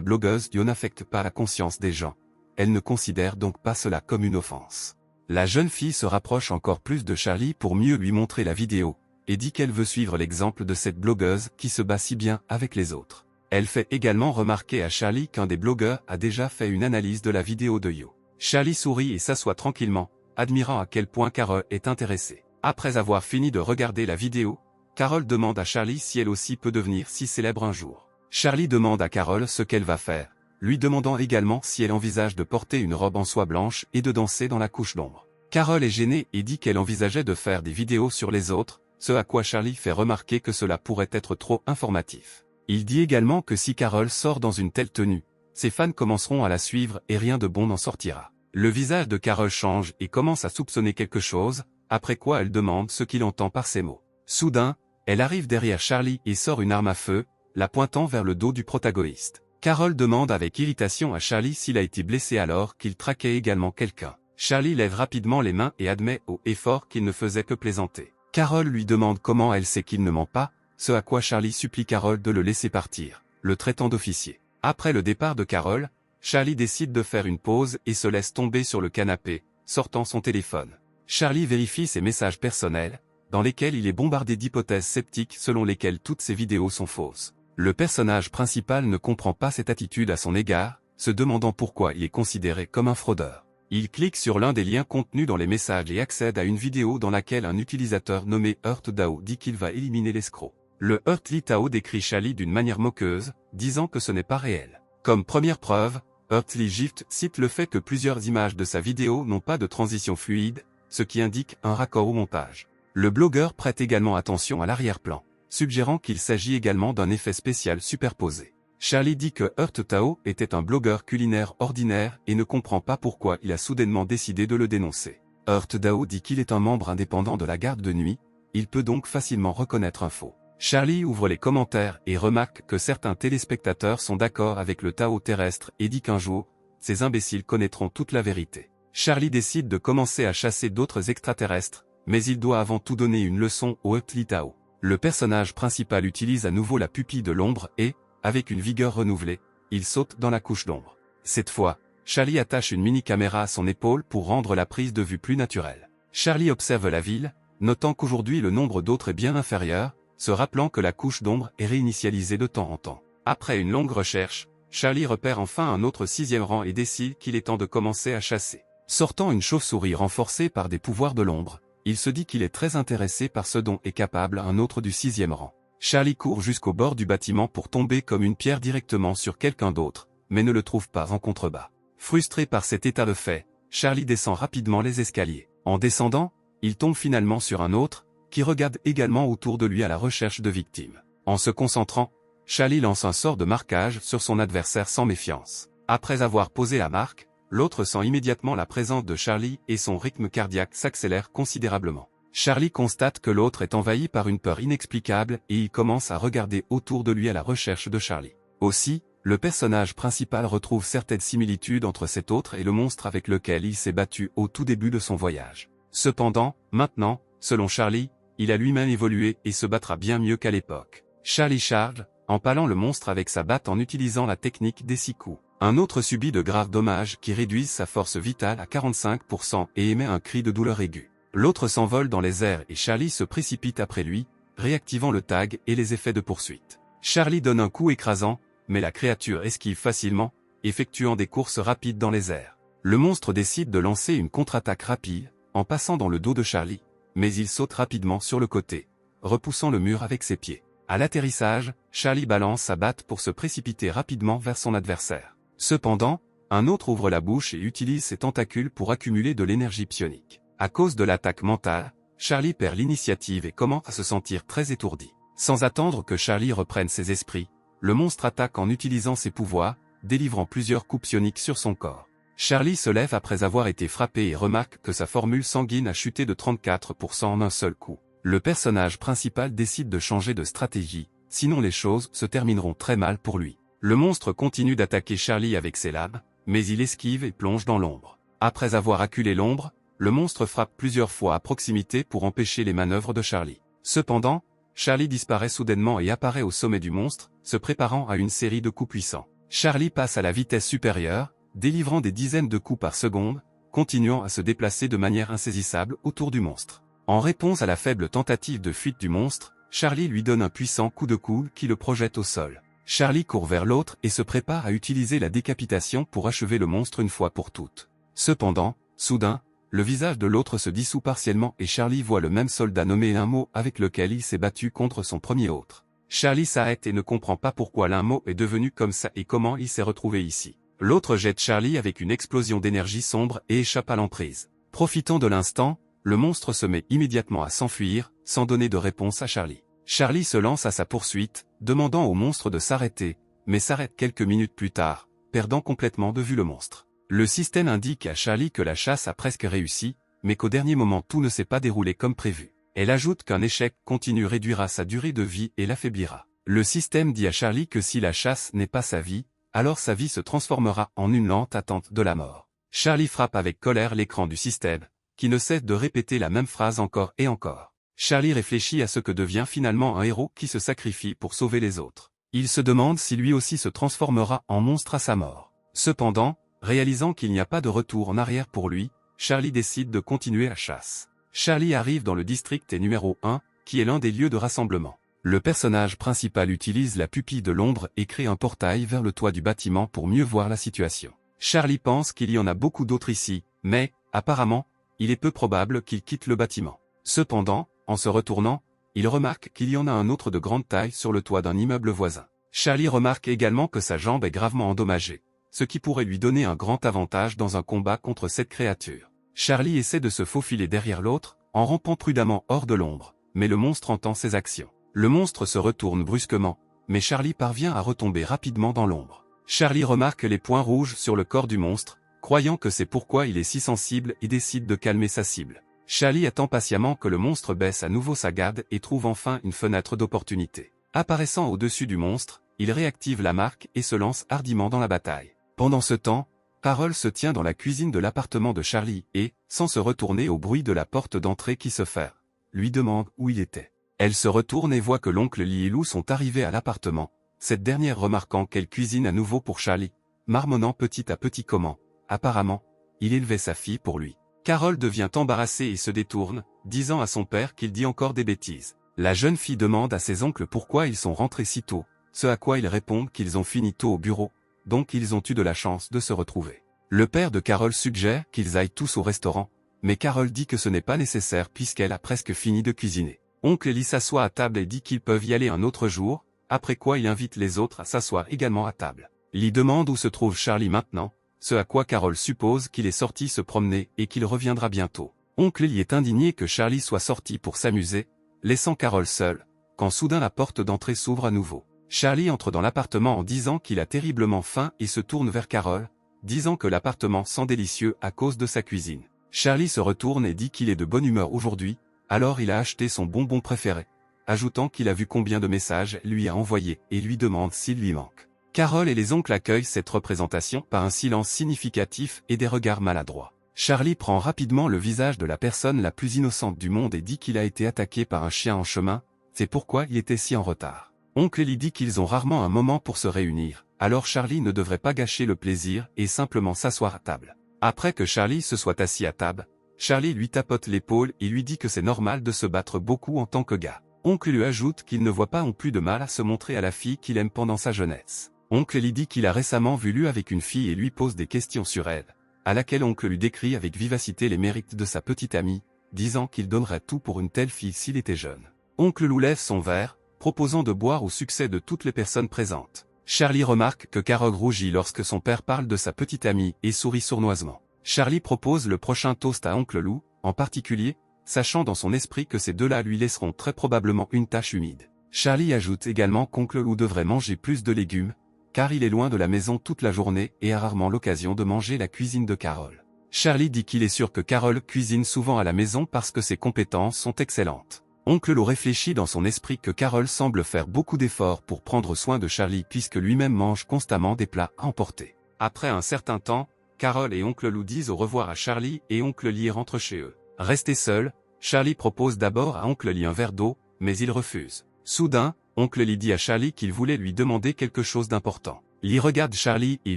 blogueuse n'affectent pas la conscience des gens. Elle ne considère donc pas cela comme une offense. La jeune fille se rapproche encore plus de Charlie pour mieux lui montrer la vidéo, et dit qu'elle veut suivre l'exemple de cette blogueuse qui se bat si bien avec les autres. Elle fait également remarquer à Charlie qu'un des blogueurs a déjà fait une analyse de la vidéo de Yo. Charlie sourit et s'assoit tranquillement, admirant à quel point Carole est intéressée. Après avoir fini de regarder la vidéo, Carole demande à Charlie si elle aussi peut devenir si célèbre un jour. Charlie demande à Carole ce qu'elle va faire, lui demandant également si elle envisage de porter une robe en soie blanche et de danser dans la couche d'ombre. Carole est gênée et dit qu'elle envisageait de faire des vidéos sur les autres, ce à quoi Charlie fait remarquer que cela pourrait être trop informatif. Il dit également que si Carole sort dans une telle tenue, ses fans commenceront à la suivre et rien de bon n'en sortira. Le visage de Carole change et commence à soupçonner quelque chose, après quoi elle demande ce qu'il entend par ces mots. Soudain, elle arrive derrière Charlie et sort une arme à feu, la pointant vers le dos du protagoniste. Carole demande avec irritation à Charlie s'il a été blessé alors qu'il traquait également quelqu'un. Charlie lève rapidement les mains et admet haut et fort qu'il ne faisait que plaisanter. Carole lui demande comment elle sait qu'il ne ment pas, ce à quoi Charlie supplie Carole de le laisser partir, le traitant d'officier. Après le départ de Carole, Charlie décide de faire une pause et se laisse tomber sur le canapé, sortant son téléphone. Charlie vérifie ses messages personnels, dans lesquels il est bombardé d'hypothèses sceptiques selon lesquelles toutes ses vidéos sont fausses. Le personnage principal ne comprend pas cette attitude à son égard, se demandant pourquoi il est considéré comme un fraudeur. Il clique sur l'un des liens contenus dans les messages et accède à une vidéo dans laquelle un utilisateur nommé HurtDao dit qu'il va éliminer l'escroc. Le HurtlyTao décrit Charlie d'une manière moqueuse, disant que ce n'est pas réel. Comme première preuve, HurtlyGift cite le fait que plusieurs images de sa vidéo n'ont pas de transition fluide, ce qui indique un raccord au montage. Le blogueur prête également attention à l'arrière-plan, suggérant qu'il s'agit également d'un effet spécial superposé. Charlie dit que HurtDao était un blogueur culinaire ordinaire et ne comprend pas pourquoi il a soudainement décidé de le dénoncer. HurtDao dit qu'il est un membre indépendant de la garde de nuit, il peut donc facilement reconnaître un faux. Charlie ouvre les commentaires et remarque que certains téléspectateurs sont d'accord avec le Tao terrestre et dit qu'un jour, ces imbéciles connaîtront toute la vérité. Charlie décide de commencer à chasser d'autres extraterrestres, mais il doit avant tout donner une leçon au HurtlyTao. Le personnage principal utilise à nouveau la pupille de l'ombre et, avec une vigueur renouvelée, il saute dans la couche d'ombre. Cette fois, Charlie attache une mini-caméra à son épaule pour rendre la prise de vue plus naturelle. Charlie observe la ville, notant qu'aujourd'hui le nombre d'autres est bien inférieur, se rappelant que la couche d'ombre est réinitialisée de temps en temps. Après une longue recherche, Charlie repère enfin un autre 6e rang et décide qu'il est temps de commencer à chasser. Sortant une chauve-souris renforcée par des pouvoirs de l'ombre, il se dit qu'il est très intéressé par ce dont est capable un autre du 6e rang. Charlie court jusqu'au bord du bâtiment pour tomber comme une pierre directement sur quelqu'un d'autre, mais ne le trouve pas en contrebas. Frustré par cet état de fait, Charlie descend rapidement les escaliers. En descendant, il tombe finalement sur un autre, qui regarde également autour de lui à la recherche de victimes. En se concentrant, Charlie lance un sort de marquage sur son adversaire sans méfiance. Après avoir posé la marque, l'autre sent immédiatement la présence de Charlie et son rythme cardiaque s'accélère considérablement. Charlie constate que l'autre est envahi par une peur inexplicable et il commence à regarder autour de lui à la recherche de Charlie. Aussi, le personnage principal retrouve certaines similitudes entre cet autre et le monstre avec lequel il s'est battu au tout début de son voyage. Cependant, maintenant, selon Charlie, il a lui-même évolué et se battra bien mieux qu'à l'époque. Charlie charge, empalant le monstre avec sa batte en utilisant la technique des 6 coups. Un autre subit de graves dommages qui réduisent sa force vitale à 45% et émet un cri de douleur aiguë. L'autre s'envole dans les airs et Charlie se précipite après lui, réactivant le tag et les effets de poursuite. Charlie donne un coup écrasant, mais la créature esquive facilement, effectuant des courses rapides dans les airs. Le monstre décide de lancer une contre-attaque rapide, en passant dans le dos de Charlie, mais il saute rapidement sur le côté, repoussant le mur avec ses pieds. À l'atterrissage, Charlie balance sa batte pour se précipiter rapidement vers son adversaire. Cependant, un autre ouvre la bouche et utilise ses tentacules pour accumuler de l'énergie psionique. À cause de l'attaque mentale, Charlie perd l'initiative et commence à se sentir très étourdi. Sans attendre que Charlie reprenne ses esprits, le monstre attaque en utilisant ses pouvoirs, délivrant plusieurs coups psioniques sur son corps. Charlie se lève après avoir été frappé et remarque que sa formule sanguine a chuté de 34% en un seul coup. Le personnage principal décide de changer de stratégie, sinon les choses se termineront très mal pour lui. Le monstre continue d'attaquer Charlie avec ses lames, mais il esquive et plonge dans l'ombre. Après avoir acculé l'ombre, le monstre frappe plusieurs fois à proximité pour empêcher les manœuvres de Charlie. Cependant, Charlie disparaît soudainement et apparaît au sommet du monstre, se préparant à une série de coups puissants. Charlie passe à la vitesse supérieure, délivrant des dizaines de coups par seconde, continuant à se déplacer de manière insaisissable autour du monstre. En réponse à la faible tentative de fuite du monstre, Charlie lui donne un puissant coup de coude qui le projette au sol. Charlie court vers l'autre et se prépare à utiliser la décapitation pour achever le monstre une fois pour toutes. Cependant, soudain, le visage de l'autre se dissout partiellement et Charlie voit le même soldat nommé Linmo avec lequel il s'est battu contre son premier autre. Charlie s'arrête et ne comprend pas pourquoi Linmo est devenu comme ça et comment il s'est retrouvé ici. L'autre jette Charlie avec une explosion d'énergie sombre et échappe à l'emprise. Profitant de l'instant, le monstre se met immédiatement à s'enfuir, sans donner de réponse à Charlie. Charlie se lance à sa poursuite, demandant au monstre de s'arrêter, mais s'arrête quelques minutes plus tard, perdant complètement de vue le monstre. Le système indique à Charlie que la chasse a presque réussi, mais qu'au dernier moment tout ne s'est pas déroulé comme prévu. Elle ajoute qu'un échec continu réduira sa durée de vie et l'affaiblira. Le système dit à Charlie que si la chasse n'est pas sa vie, alors sa vie se transformera en une lente attente de la mort. Charlie frappe avec colère l'écran du système, qui ne cesse de répéter la même phrase encore et encore. Charlie réfléchit à ce que devient finalement un héros qui se sacrifie pour sauver les autres. Il se demande si lui aussi se transformera en monstre à sa mort. Cependant, réalisant qu'il n'y a pas de retour en arrière pour lui, Charlie décide de continuer la chasse. Charlie arrive dans le district numéro 1, qui est l'un des lieux de rassemblement. Le personnage principal utilise la pupille de l'ombre et crée un portail vers le toit du bâtiment pour mieux voir la situation. Charlie pense qu'il y en a beaucoup d'autres ici, mais, apparemment, il est peu probable qu'il quitte le bâtiment. Cependant, en se retournant, il remarque qu'il y en a un autre de grande taille sur le toit d'un immeuble voisin. Charlie remarque également que sa jambe est gravement endommagée, ce qui pourrait lui donner un grand avantage dans un combat contre cette créature. Charlie essaie de se faufiler derrière l'autre, en rampant prudemment hors de l'ombre, mais le monstre entend ses actions. Le monstre se retourne brusquement, mais Charlie parvient à retomber rapidement dans l'ombre. Charlie remarque les points rouges sur le corps du monstre, croyant que c'est pourquoi il est si sensible et décide de calmer sa cible. Charlie attend patiemment que le monstre baisse à nouveau sa garde et trouve enfin une fenêtre d'opportunité. Apparaissant au-dessus du monstre, il réactive la marque et se lance hardiment dans la bataille. Pendant ce temps, Carol se tient dans la cuisine de l'appartement de Charlie et, sans se retourner au bruit de la porte d'entrée qui se ferme, lui demande où il était. Elle se retourne et voit que l'oncle Lee et Lou sont arrivés à l'appartement, cette dernière remarquant qu'elle cuisine à nouveau pour Charlie, marmonnant petit à petit comment, apparemment, il élevait sa fille pour lui. Carol devient embarrassée et se détourne, disant à son père qu'il dit encore des bêtises. La jeune fille demande à ses oncles pourquoi ils sont rentrés si tôt, ce à quoi ils répondent qu'ils ont fini tôt au bureau, donc ils ont eu de la chance de se retrouver. Le père de Carol suggère qu'ils aillent tous au restaurant, mais Carol dit que ce n'est pas nécessaire puisqu'elle a presque fini de cuisiner. Oncle Lee s'assoit à table et dit qu'ils peuvent y aller un autre jour, après quoi il invite les autres à s'asseoir également à table. Lee demande où se trouve Charlie maintenant, ce à quoi Carol suppose qu'il est sorti se promener et qu'il reviendra bientôt. Oncle Lee est indigné que Charlie soit sorti pour s'amuser, laissant Carol seule, quand soudain la porte d'entrée s'ouvre à nouveau. Charlie entre dans l'appartement en disant qu'il a terriblement faim et se tourne vers Carol, disant que l'appartement sent délicieux à cause de sa cuisine. Charlie se retourne et dit qu'il est de bonne humeur aujourd'hui, alors il a acheté son bonbon préféré, ajoutant qu'il a vu combien de messages lui a envoyé et lui demande s'il lui manque. Carol et les oncles accueillent cette représentation par un silence significatif et des regards maladroits. Charlie prend rapidement le visage de la personne la plus innocente du monde et dit qu'il a été attaqué par un chien en chemin, c'est pourquoi il était si en retard. Oncle Ellie dit qu'ils ont rarement un moment pour se réunir, alors Charlie ne devrait pas gâcher le plaisir et simplement s'asseoir à table. Après que Charlie se soit assis à table, Charlie lui tapote l'épaule et lui dit que c'est normal de se battre beaucoup en tant que gars. Oncle lui ajoute qu'il ne voit pas non plus de mal à se montrer à la fille qu'il aime pendant sa jeunesse. Oncle Ellie dit qu'il a récemment vu lui avec une fille et lui pose des questions sur elle, à laquelle oncle lui décrit avec vivacité les mérites de sa petite amie, disant qu'il donnerait tout pour une telle fille s'il était jeune. Oncle Lou lève son verre, proposant de boire au succès de toutes les personnes présentes. Charlie remarque que Carol rougit lorsque son père parle de sa petite amie et sourit sournoisement. Charlie propose le prochain toast à Oncle Lou, en particulier, sachant dans son esprit que ces deux-là lui laisseront très probablement une tache humide. Charlie ajoute également qu'Oncle Lou devrait manger plus de légumes, car il est loin de la maison toute la journée et a rarement l'occasion de manger la cuisine de Carol. Charlie dit qu'il est sûr que Carol cuisine souvent à la maison parce que ses compétences sont excellentes. Oncle Lou réfléchit dans son esprit que Carol semble faire beaucoup d'efforts pour prendre soin de Charlie puisque lui-même mange constamment des plats à emporter. Après un certain temps, Carol et Oncle Lou disent au revoir à Charlie et Oncle Lee rentre chez eux. Resté seul, Charlie propose d'abord à Oncle Lee un verre d'eau, mais il refuse. Soudain, Oncle Lee dit à Charlie qu'il voulait lui demander quelque chose d'important. Lee regarde Charlie et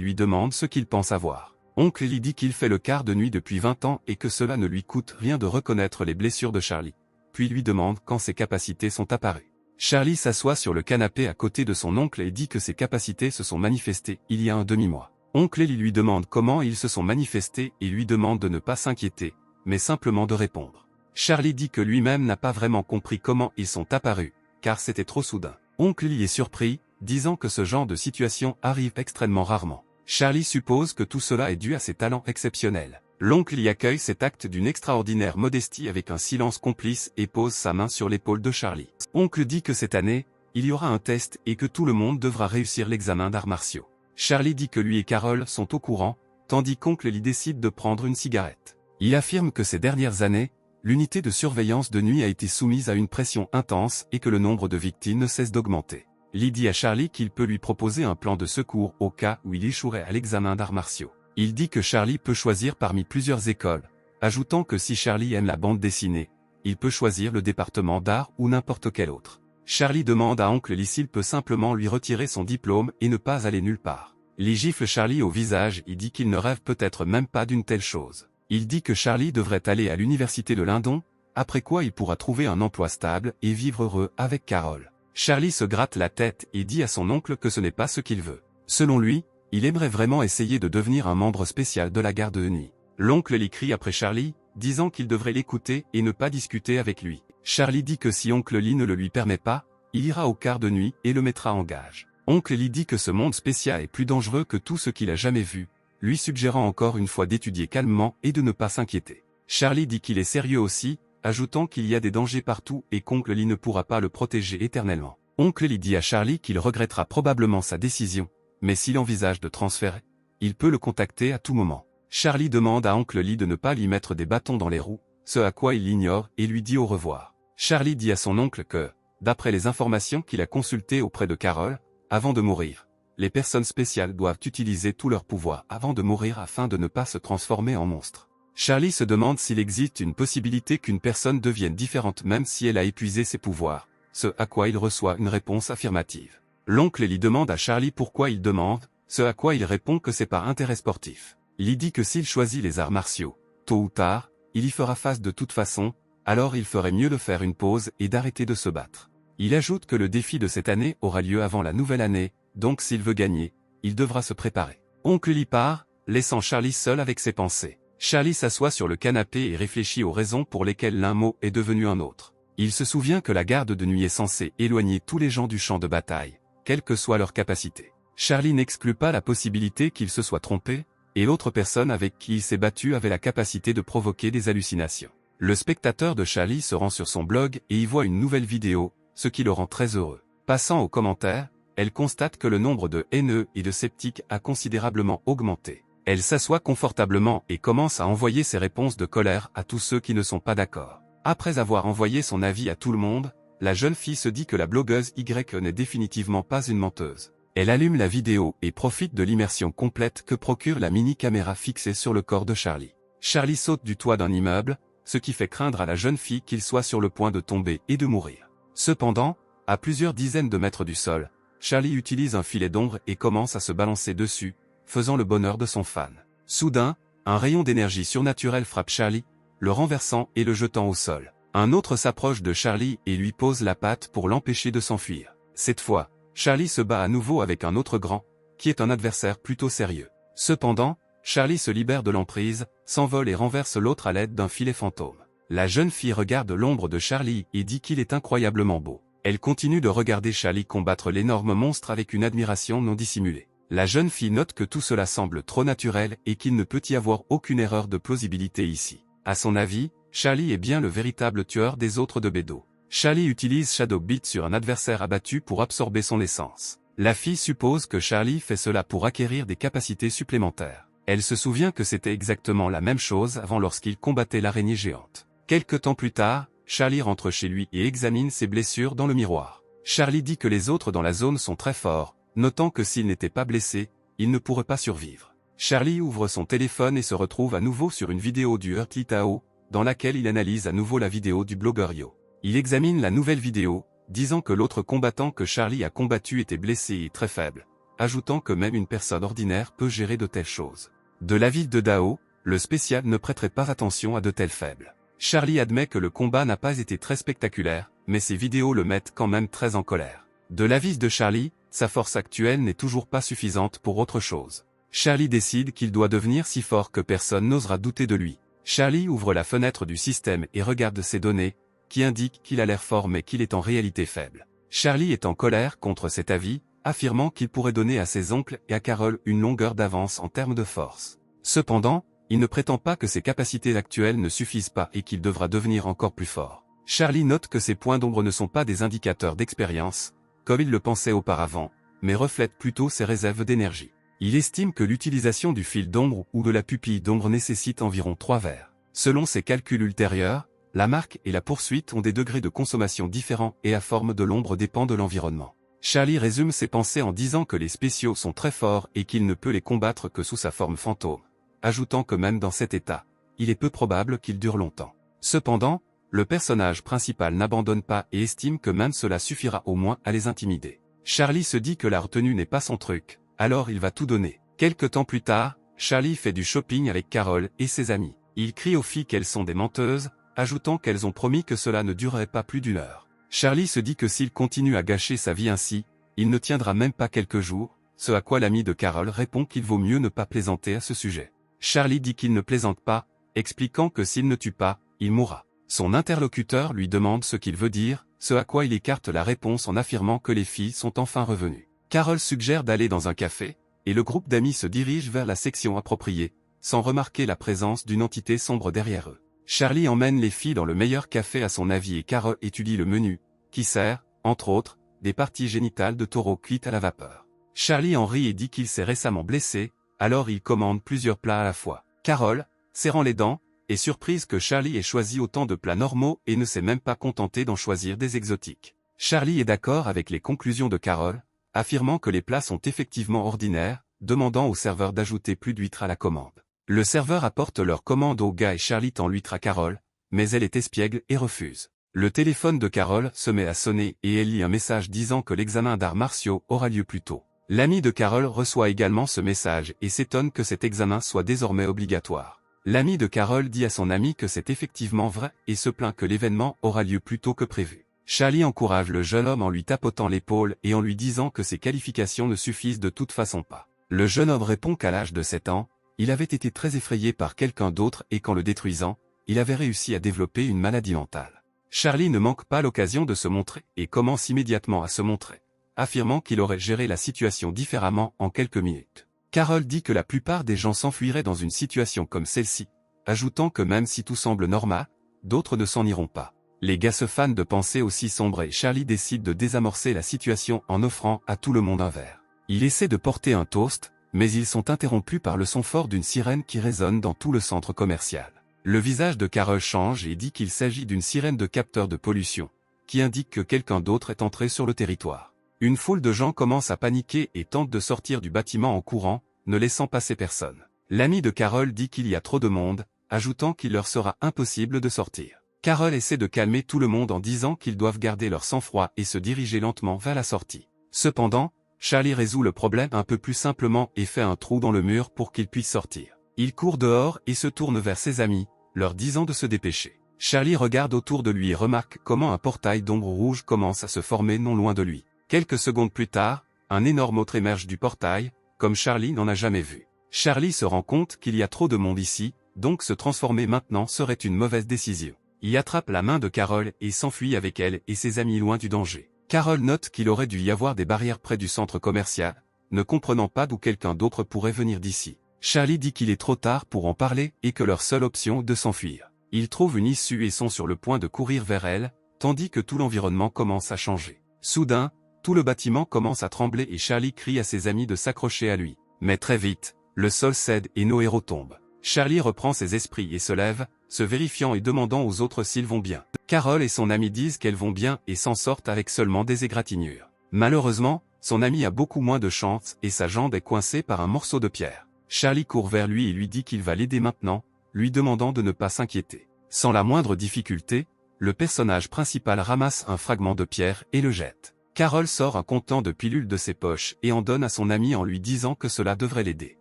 lui demande ce qu'il pense avoir. Oncle Lee dit qu'il fait le quart de nuit depuis 20 ans et que cela ne lui coûte rien de reconnaître les blessures de Charlie. Puis lui demande quand ses capacités sont apparues. Charlie s'assoit sur le canapé à côté de son oncle et dit que ses capacités se sont manifestées il y a un demi-mois. Oncle Lee lui demande comment ils se sont manifestés et lui demande de ne pas s'inquiéter, mais simplement de répondre. Charlie dit que lui-même n'a pas vraiment compris comment ils sont apparus, car c'était trop soudain. Oncle Lee est surpris, disant que ce genre de situation arrive extrêmement rarement. Charlie suppose que tout cela est dû à ses talents exceptionnels. L'oncle y accueille cet acte d'une extraordinaire modestie avec un silence complice et pose sa main sur l'épaule de Charlie. Oncle dit que cette année, il y aura un test et que tout le monde devra réussir l'examen d'arts martiaux. Charlie dit que lui et Carol sont au courant, tandis qu'oncle Lee décide de prendre une cigarette. Il affirme que ces dernières années, l'unité de surveillance de nuit a été soumise à une pression intense et que le nombre de victimes ne cesse d'augmenter. Lee dit à Charlie qu'il peut lui proposer un plan de secours au cas où il échouerait à l'examen d'arts martiaux. Il dit que Charlie peut choisir parmi plusieurs écoles, ajoutant que si Charlie aime la bande dessinée, il peut choisir le département d'art ou n'importe quel autre. Charlie demande à oncle Lee s'il peut simplement lui retirer son diplôme et ne pas aller nulle part. Lee gifle Charlie au visage et dit qu'il ne rêve peut-être même pas d'une telle chose. Il dit que Charlie devrait aller à l'université de Lindon, après quoi il pourra trouver un emploi stable et vivre heureux avec Carol. Charlie se gratte la tête et dit à son oncle que ce n'est pas ce qu'il veut. Selon lui, il aimerait vraiment essayer de devenir un membre spécial de la garde de nuit. L'oncle Lee crie après Charlie, disant qu'il devrait l'écouter et ne pas discuter avec lui. Charlie dit que si oncle Lee ne le lui permet pas, il ira au quart de nuit et le mettra en gage. Oncle Lee dit que ce monde spécial est plus dangereux que tout ce qu'il a jamais vu, lui suggérant encore une fois d'étudier calmement et de ne pas s'inquiéter. Charlie dit qu'il est sérieux aussi, ajoutant qu'il y a des dangers partout et qu'oncle Lee ne pourra pas le protéger éternellement. Oncle Lee dit à Charlie qu'il regrettera probablement sa décision, mais s'il envisage de transférer, il peut le contacter à tout moment. Charlie demande à oncle Lee de ne pas lui mettre des bâtons dans les roues, ce à quoi il l'ignore et lui dit au revoir. Charlie dit à son oncle que, d'après les informations qu'il a consultées auprès de Carol, avant de mourir, les personnes spéciales doivent utiliser tout leur pouvoir avant de mourir afin de ne pas se transformer en monstre. Charlie se demande s'il existe une possibilité qu'une personne devienne différente même si elle a épuisé ses pouvoirs, ce à quoi il reçoit une réponse affirmative. L'oncle Lee demande à Charlie pourquoi il demande, ce à quoi il répond que c'est par intérêt sportif. Lee dit que s'il choisit les arts martiaux, tôt ou tard, il y fera face de toute façon, alors il ferait mieux de faire une pause et d'arrêter de se battre. Il ajoute que le défi de cette année aura lieu avant la nouvelle année, donc s'il veut gagner, il devra se préparer. Oncle Lee part, laissant Charlie seul avec ses pensées. Charlie s'assoit sur le canapé et réfléchit aux raisons pour lesquelles l'un mot est devenu un autre. Il se souvient que la garde de nuit est censée éloigner tous les gens du champ de bataille, quelle que soit leur capacité. Charlie n'exclut pas la possibilité qu'il se soit trompé, et l'autre personne avec qui il s'est battu avait la capacité de provoquer des hallucinations. Le spectateur de Charlie se rend sur son blog et y voit une nouvelle vidéo, ce qui le rend très heureux. Passant aux commentaires, elle constate que le nombre de haineux et de sceptiques a considérablement augmenté. Elle s'assoit confortablement et commence à envoyer ses réponses de colère à tous ceux qui ne sont pas d'accord. Après avoir envoyé son avis à tout le monde, la jeune fille se dit que la blogueuse Y n'est définitivement pas une menteuse. Elle allume la vidéo et profite de l'immersion complète que procure la mini-caméra fixée sur le corps de Charlie. Charlie saute du toit d'un immeuble, ce qui fait craindre à la jeune fille qu'il soit sur le point de tomber et de mourir. Cependant, à plusieurs dizaines de mètres du sol, Charlie utilise un filet d'ombre et commence à se balancer dessus, faisant le bonheur de son fan. Soudain, un rayon d'énergie surnaturelle frappe Charlie, le renversant et le jetant au sol. Un autre s'approche de Charlie et lui pose la patte pour l'empêcher de s'enfuir. Cette fois, Charlie se bat à nouveau avec un autre grand, qui est un adversaire plutôt sérieux. Cependant, Charlie se libère de l'emprise, s'envole et renverse l'autre à l'aide d'un filet fantôme. La jeune fille regarde l'ombre de Charlie et dit qu'il est incroyablement beau. Elle continue de regarder Charlie combattre l'énorme monstre avec une admiration non dissimulée. La jeune fille note que tout cela semble trop naturel et qu'il ne peut y avoir aucune erreur de plausibilité ici. À son avis, Charlie est bien le véritable tueur des autres de Beidou. Charlie utilise Shadow Beat sur un adversaire abattu pour absorber son essence. La fille suppose que Charlie fait cela pour acquérir des capacités supplémentaires. Elle se souvient que c'était exactement la même chose avant lorsqu'il combattait l'araignée géante. Quelque temps plus tard, Charlie rentre chez lui et examine ses blessures dans le miroir. Charlie dit que les autres dans la zone sont très forts, notant que s'il n'était pas blessé, il ne pourrait pas survivre. Charlie ouvre son téléphone et se retrouve à nouveau sur une vidéo du Heurtly Tao, dans laquelle il analyse à nouveau la vidéo du blogueur Yo. Il examine la nouvelle vidéo, disant que l'autre combattant que Charlie a combattu était blessé et très faible, ajoutant que même une personne ordinaire peut gérer de telles choses. De l'avis de Dao, le spécial ne prêterait pas attention à de tels faibles. Charlie admet que le combat n'a pas été très spectaculaire, mais ses vidéos le mettent quand même très en colère. De l'avis de Charlie, sa force actuelle n'est toujours pas suffisante pour autre chose. Charlie décide qu'il doit devenir si fort que personne n'osera douter de lui. Charlie ouvre la fenêtre du système et regarde ses données, qui indiquent qu'il a l'air fort mais qu'il est en réalité faible. Charlie est en colère contre cet avis, affirmant qu'il pourrait donner à ses oncles et à Carol une longueur d'avance en termes de force. Cependant, il ne prétend pas que ses capacités actuelles ne suffisent pas et qu'il devra devenir encore plus fort. Charlie note que ses points d'ombre ne sont pas des indicateurs d'expérience, comme il le pensait auparavant, mais reflètent plutôt ses réserves d'énergie. Il estime que l'utilisation du fil d'ombre ou de la pupille d'ombre nécessite environ 3 verres. Selon ses calculs ultérieurs, la marque et la poursuite ont des degrés de consommation différents et la forme de l'ombre dépend de l'environnement. Charlie résume ses pensées en disant que les spéciaux sont très forts et qu'il ne peut les combattre que sous sa forme fantôme, ajoutant que même dans cet état, il est peu probable qu'il dure longtemps. Cependant, le personnage principal n'abandonne pas et estime que même cela suffira au moins à les intimider. Charlie se dit que la retenue n'est pas son truc, alors il va tout donner. Quelque temps plus tard, Charlie fait du shopping avec Carol et ses amis. Il crie aux filles qu'elles sont des menteuses, ajoutant qu'elles ont promis que cela ne durerait pas plus d'1 heure. Charlie se dit que s'il continue à gâcher sa vie ainsi, il ne tiendra même pas quelques jours, ce à quoi l'ami de Carol répond qu'il vaut mieux ne pas plaisanter à ce sujet. Charlie dit qu'il ne plaisante pas, expliquant que s'il ne tue pas, il mourra. Son interlocuteur lui demande ce qu'il veut dire, ce à quoi il écarte la réponse en affirmant que les filles sont enfin revenues. Carol suggère d'aller dans un café, et le groupe d'amis se dirige vers la section appropriée, sans remarquer la présence d'une entité sombre derrière eux. Charlie emmène les filles dans le meilleur café à son avis et Carol étudie le menu, qui sert, entre autres, des parties génitales de taureau cuites à la vapeur. Charlie en rit et dit qu'il s'est récemment blessé, alors il commande plusieurs plats à la fois. Carol, serrant les dents, est surprise que Charlie ait choisi autant de plats normaux et ne s'est même pas contenté d'en choisir des exotiques. Charlie est d'accord avec les conclusions de Carol, affirmant que les plats sont effectivement ordinaires, demandant au serveur d'ajouter plus d'huîtres à la commande. Le serveur apporte leur commande au gars et Charlie tend l'huître à Carol, mais elle est espiègle et refuse. Le téléphone de Carol se met à sonner et elle lit un message disant que l'examen d'arts martiaux aura lieu plus tôt. L'ami de Carol reçoit également ce message et s'étonne que cet examen soit désormais obligatoire. L'ami de Carol dit à son ami que c'est effectivement vrai et se plaint que l'événement aura lieu plus tôt que prévu. Charlie encourage le jeune homme en lui tapotant l'épaule et en lui disant que ses qualifications ne suffisent de toute façon pas. Le jeune homme répond qu'à l'âge de 7 ans, il avait été très effrayé par quelqu'un d'autre et qu'en le détruisant, il avait réussi à développer une maladie mentale. Charlie ne manque pas l'occasion de se montrer et commence immédiatement à se montrer, affirmant qu'il aurait géré la situation différemment en quelques minutes. Carol dit que la plupart des gens s'enfuiraient dans une situation comme celle-ci, ajoutant que même si tout semble normal, d'autres ne s'en iront pas. Les gars se fanent de pensées aussi sombres et Charlie décide de désamorcer la situation en offrant à tout le monde un verre. Il essaie de porter un toast, mais ils sont interrompus par le son fort d'une sirène qui résonne dans tout le centre commercial. Le visage de Carol change et dit qu'il s'agit d'une sirène de capteur de pollution, qui indique que quelqu'un d'autre est entré sur le territoire. Une foule de gens commence à paniquer et tente de sortir du bâtiment en courant, ne laissant passer personne. L'ami de Carol dit qu'il y a trop de monde, ajoutant qu'il leur sera impossible de sortir. Carol essaie de calmer tout le monde en disant qu'ils doivent garder leur sang-froid et se diriger lentement vers la sortie. Cependant, Charlie résout le problème un peu plus simplement et fait un trou dans le mur pour qu'ils puissent sortir. Il court dehors et se tourne vers ses amis, leur disant de se dépêcher. Charlie regarde autour de lui et remarque comment un portail d'ombre rouge commence à se former non loin de lui. Quelques secondes plus tard, un énorme autre émerge du portail, comme Charlie n'en a jamais vu. Charlie se rend compte qu'il y a trop de monde ici, donc se transformer maintenant serait une mauvaise décision. Il attrape la main de Carol et s'enfuit avec elle et ses amis loin du danger. Carol note qu'il aurait dû y avoir des barrières près du centre commercial, ne comprenant pas d'où quelqu'un d'autre pourrait venir d'ici. Charlie dit qu'il est trop tard pour en parler et que leur seule option est de s'enfuir. Ils trouvent une issue et sont sur le point de courir vers elle, tandis que tout l'environnement commence à changer. Soudain, tout le bâtiment commence à trembler et Charlie crie à ses amis de s'accrocher à lui. Mais très vite, le sol cède et nos héros tombent. Charlie reprend ses esprits et se lève, se vérifiant et demandant aux autres s'ils vont bien. Carol et son ami disent qu'elles vont bien et s'en sortent avec seulement des égratignures. Malheureusement, son ami a beaucoup moins de chance et sa jambe est coincée par un morceau de pierre. Charlie court vers lui et lui dit qu'il va l'aider maintenant, lui demandant de ne pas s'inquiéter. Sans la moindre difficulté, le personnage principal ramasse un fragment de pierre et le jette. Carol sort un contenant de pilules de ses poches et en donne à son ami en lui disant que cela devrait l'aider.